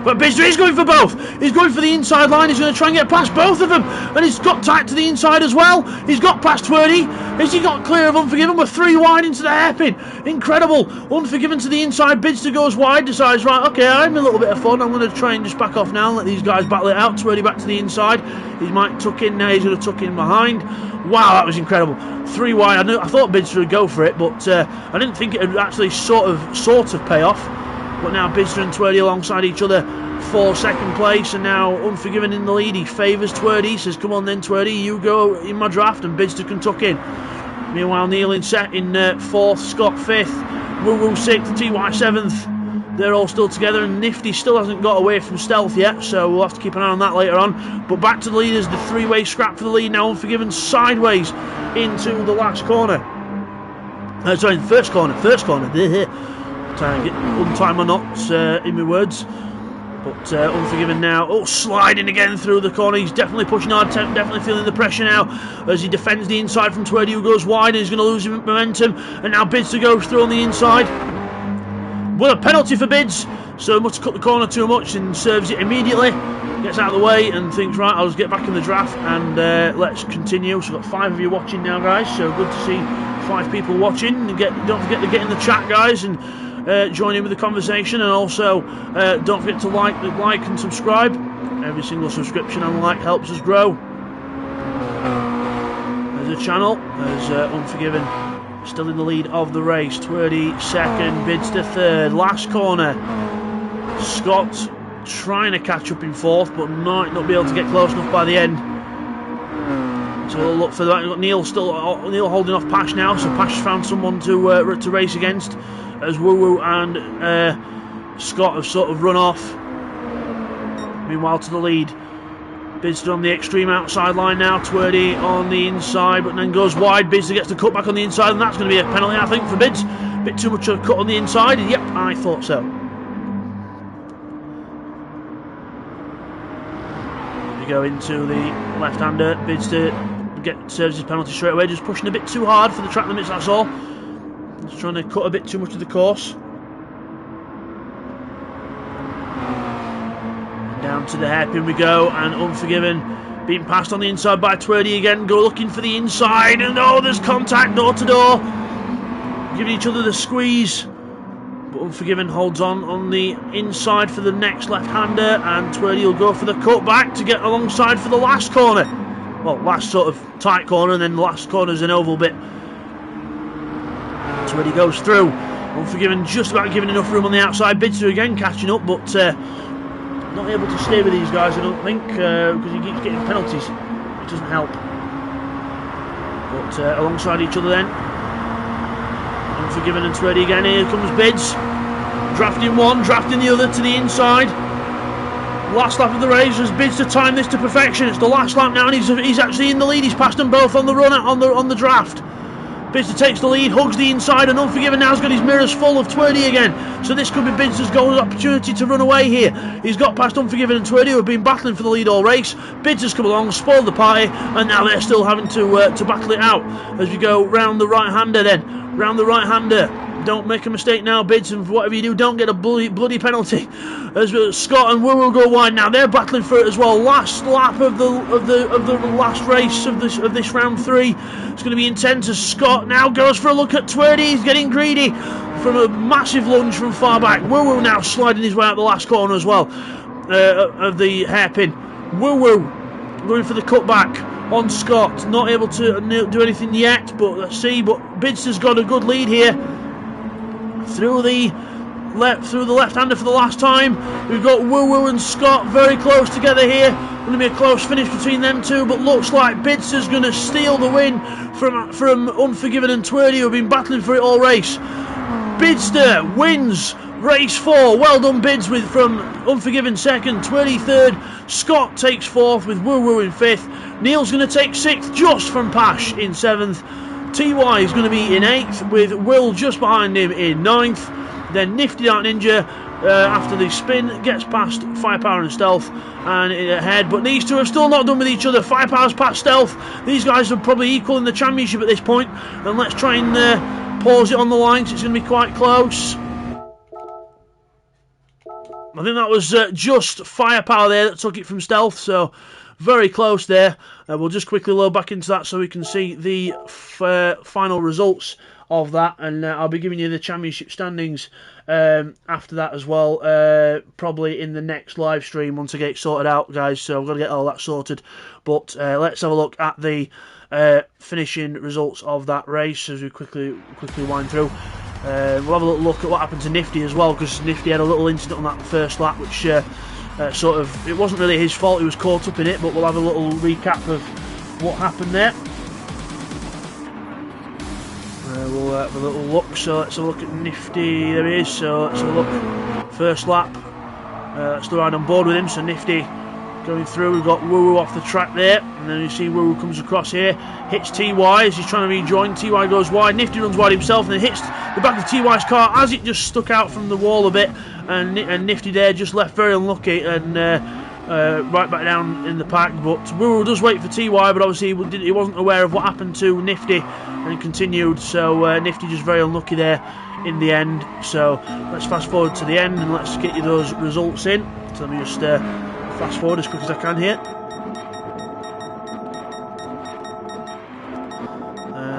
But Bidster is going for both. He's going for the inside line. He's going to try and get past both of them. And he's got tight to the inside as well. He's got past Twerdy. Has he got clear of Unforgiven? We're 3 wide into the hairpin. Incredible. Unforgiven to the inside. Bidster goes wide. Decides, right, okay, I'm having a little bit of fun. I'm going to try and just back off now and let these guys battle it out. Twerdy back to the inside. He might tuck in now. He's going to tuck in behind. Wow, that was incredible. 3 wide. I thought Bidster would go for it, but I didn't think it would actually sort of pay off. But now Bidster and Twerdy alongside each other for 2nd place, and now Unforgiven in the lead. He favours Twerdy, says come on then Twerdy, you go in my draft, and Bidster can tuck in. Meanwhile Neil in 4th, Scott 5th, Woo Woo 6th, TY 7th. They're all still together, and Nifty still hasn't got away from Stealth yet, so we'll have to keep an eye on that later on. But back to the leaders, the 3-way scrap for the lead now. Unforgiven sideways into the last corner. Sorry, first corner. Trying to get untie my knots in my words. But Unforgiven now, sliding again through the corner. He's definitely pushing hard, definitely feeling the pressure now as he defends the inside from Twerdy, who goes wide and he's going to lose momentum. And now Bidster goes through on the inside. Well, a penalty for Bids, so must have cut the corner too much and serves it immediately. Gets out of the way and thinks, right, I'll just get back in the draft and let's continue. So we've got 5 of you watching now, guys, so good to see 5 people watching. Don't forget to get in the chat, guys, and join in with the conversation, and also don't forget to like and subscribe. Every single subscription and like helps us grow as a channel. As Unforgiven still in the lead of the race. Twerdy 2nd, Bidster 3rd. Last corner, Scott trying to catch up in 4th, but might not be able to get close enough by the end. So we'll look for that. We've got Neil holding off Pash now, so Pash has found someone to race against, as Woo Woo and Scott have sort of run off. Meanwhile, to the lead, Bidster on the extreme outside line now. Twerdy on the inside, but then goes wide. Bidster gets the cut back on the inside, and that's going to be a penalty, I think, for Bids. A bit too much of a cut on the inside. Yep, I thought so. We go into the left-hander. Bidster serves his penalty straight away, just pushing a bit too hard for the track limits, that's all. Just trying to cut a bit too much of the course. Down to the hairpin we go, and Unforgiven being passed on the inside by Twerdy again. Go looking for the inside, and there's contact door to door, giving each other the squeeze. But Unforgiven holds on the inside for the next left-hander, and Twerdy will go for the cutback to get alongside for the last corner. Well, last sort of tight corner, and then the last corner is an oval bit. Twitty goes through. Unforgiven just about giving enough room on the outside. Bidster again catching up, but not able to stay with these guys, I don't think, because he keeps getting penalties. It doesn't help. But alongside each other then. Unforgiven and Twitty again. Here comes Bids. Drafting one, drafting the other to the inside. Last lap of the race as Bids to time this to perfection. It's the last lap now, and he's actually in the lead. He's passed them both on the run on the draft. Bidster takes the lead, hugs the inside, and Unforgiven now's got his mirrors full of Twirdy again. So this could be Bidster's golden opportunity to run away here. He's got past Unforgiven and Twirdy, who have been battling for the lead all race. Bidster's come along, spoiled the party, and now they're still having to battle it out as we go round the right-hander then. Round the right-hander. Don't make a mistake now, Bids, and whatever you do, don't get a bloody penalty. As Scott and Woo go wide now, they're battling for it as well. Last lap of the last race of this round 3. It's going to be intense as Scott now goes for a look at Twirdy. He's getting greedy from a massive lunge from far back. Woo now sliding his way out the last corner as well of the hairpin. Woo going for the cutback on Scott, not able to do anything yet, but let's see. But Bidster's got a good lead here. Through the left-hander for the last time. We've got Woo and Scott very close together here. Going to be a close finish between them two, but looks like Bidster's going to steal the win from Unforgiven and Twirdy, who have been battling for it all race. Bidster wins race 4. Well done, Bids, from Unforgiven second, Twirdy third. Scott takes fourth with Woo in fifth. Neil's going to take sixth just from Pash in seventh. TY is going to be in 8th with Will just behind him in 9th. Then Nifty Dark Ninja after the spin gets past Firepower and Stealth and ahead, but these two are still not done with each other. Firepower's past Stealth. These guys are probably equal in the championship at this point, and let's try and pause it on the line because it's going to be quite close. I think that was just Firepower there that took it from Stealth, so very close there. We'll just quickly load back into that so we can see the final results of that, and I'll be giving you the championship standings after that as well, probably in the next live stream once I get it sorted out, guys. So I've got to get all that sorted, but let's have a look at the finishing results of that race as we quickly wind through. We'll have a little look at what happened to Nifty as well, because Nifty had a little incident on that first lap which sort of, it wasn't really his fault, he was caught up in it, but we'll have a little recap of what happened there. We'll have a little look, so let's have a look at Nifty. There he is, so let's have a look. First lap, let's ride on board with him. So Nifty going through, we've got Woo off the track there, and then you see Woo comes across here, hits TY as he's trying to rejoin. TY goes wide, Nifty runs wide himself and then hits the back of TY's car as it just stuck out from the wall a bit, and Nifty there just left very unlucky and right back down in the pack. But Woo does wait for TY, but obviously he wasn't aware of what happened to Nifty and continued, so Nifty just very unlucky there in the end. So let's fast forward to the end and let's get you those results in. So let me just fast forward as quick as I can here.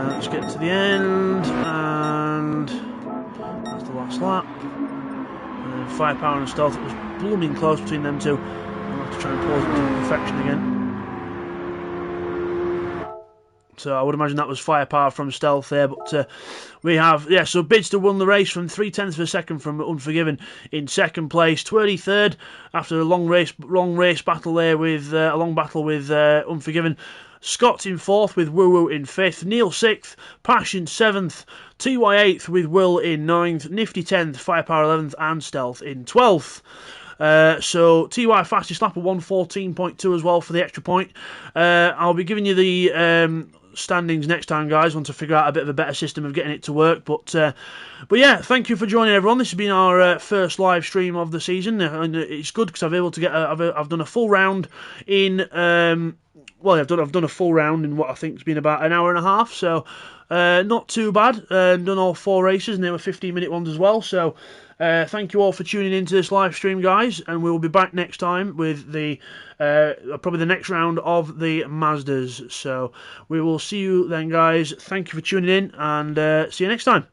Let's get to the end, and that's the last lap. Firepower and Stealth, it was blooming close between them two. I'll have to try and pause it to perfection again. So I would imagine that was Firepower from Stealth there, but we have, yeah, so Bidster won the race from 0.3 of a second from Unforgiven in second place. Twirdy third after a long race battle there with a long battle with Unforgiven. Scott in fourth with Woo in fifth. Neil sixth. Pash in seventh. TY 8th with Will in 9th. Nifty 10th. Firepower 11th. And Stealth in 12th. So TY fastest lap of 1:14.2 as well for the extra point. I'll be giving you the standings next time, guys, once I figure out a bit of a better system of getting it to work. But yeah, thank you for joining, everyone. This has been our first live stream of the season, and it's good because I've been able to get I've done a full round in well, I've done a full round in what I think has been about an hour and a half, so not too bad. Done all 4 races, and they were 15-minute ones as well. So thank you all for tuning into this live stream, guys, and we will be back next time with the probably the next round of the Mazdas. So we will see you then, guys. Thank you for tuning in, and see you next time.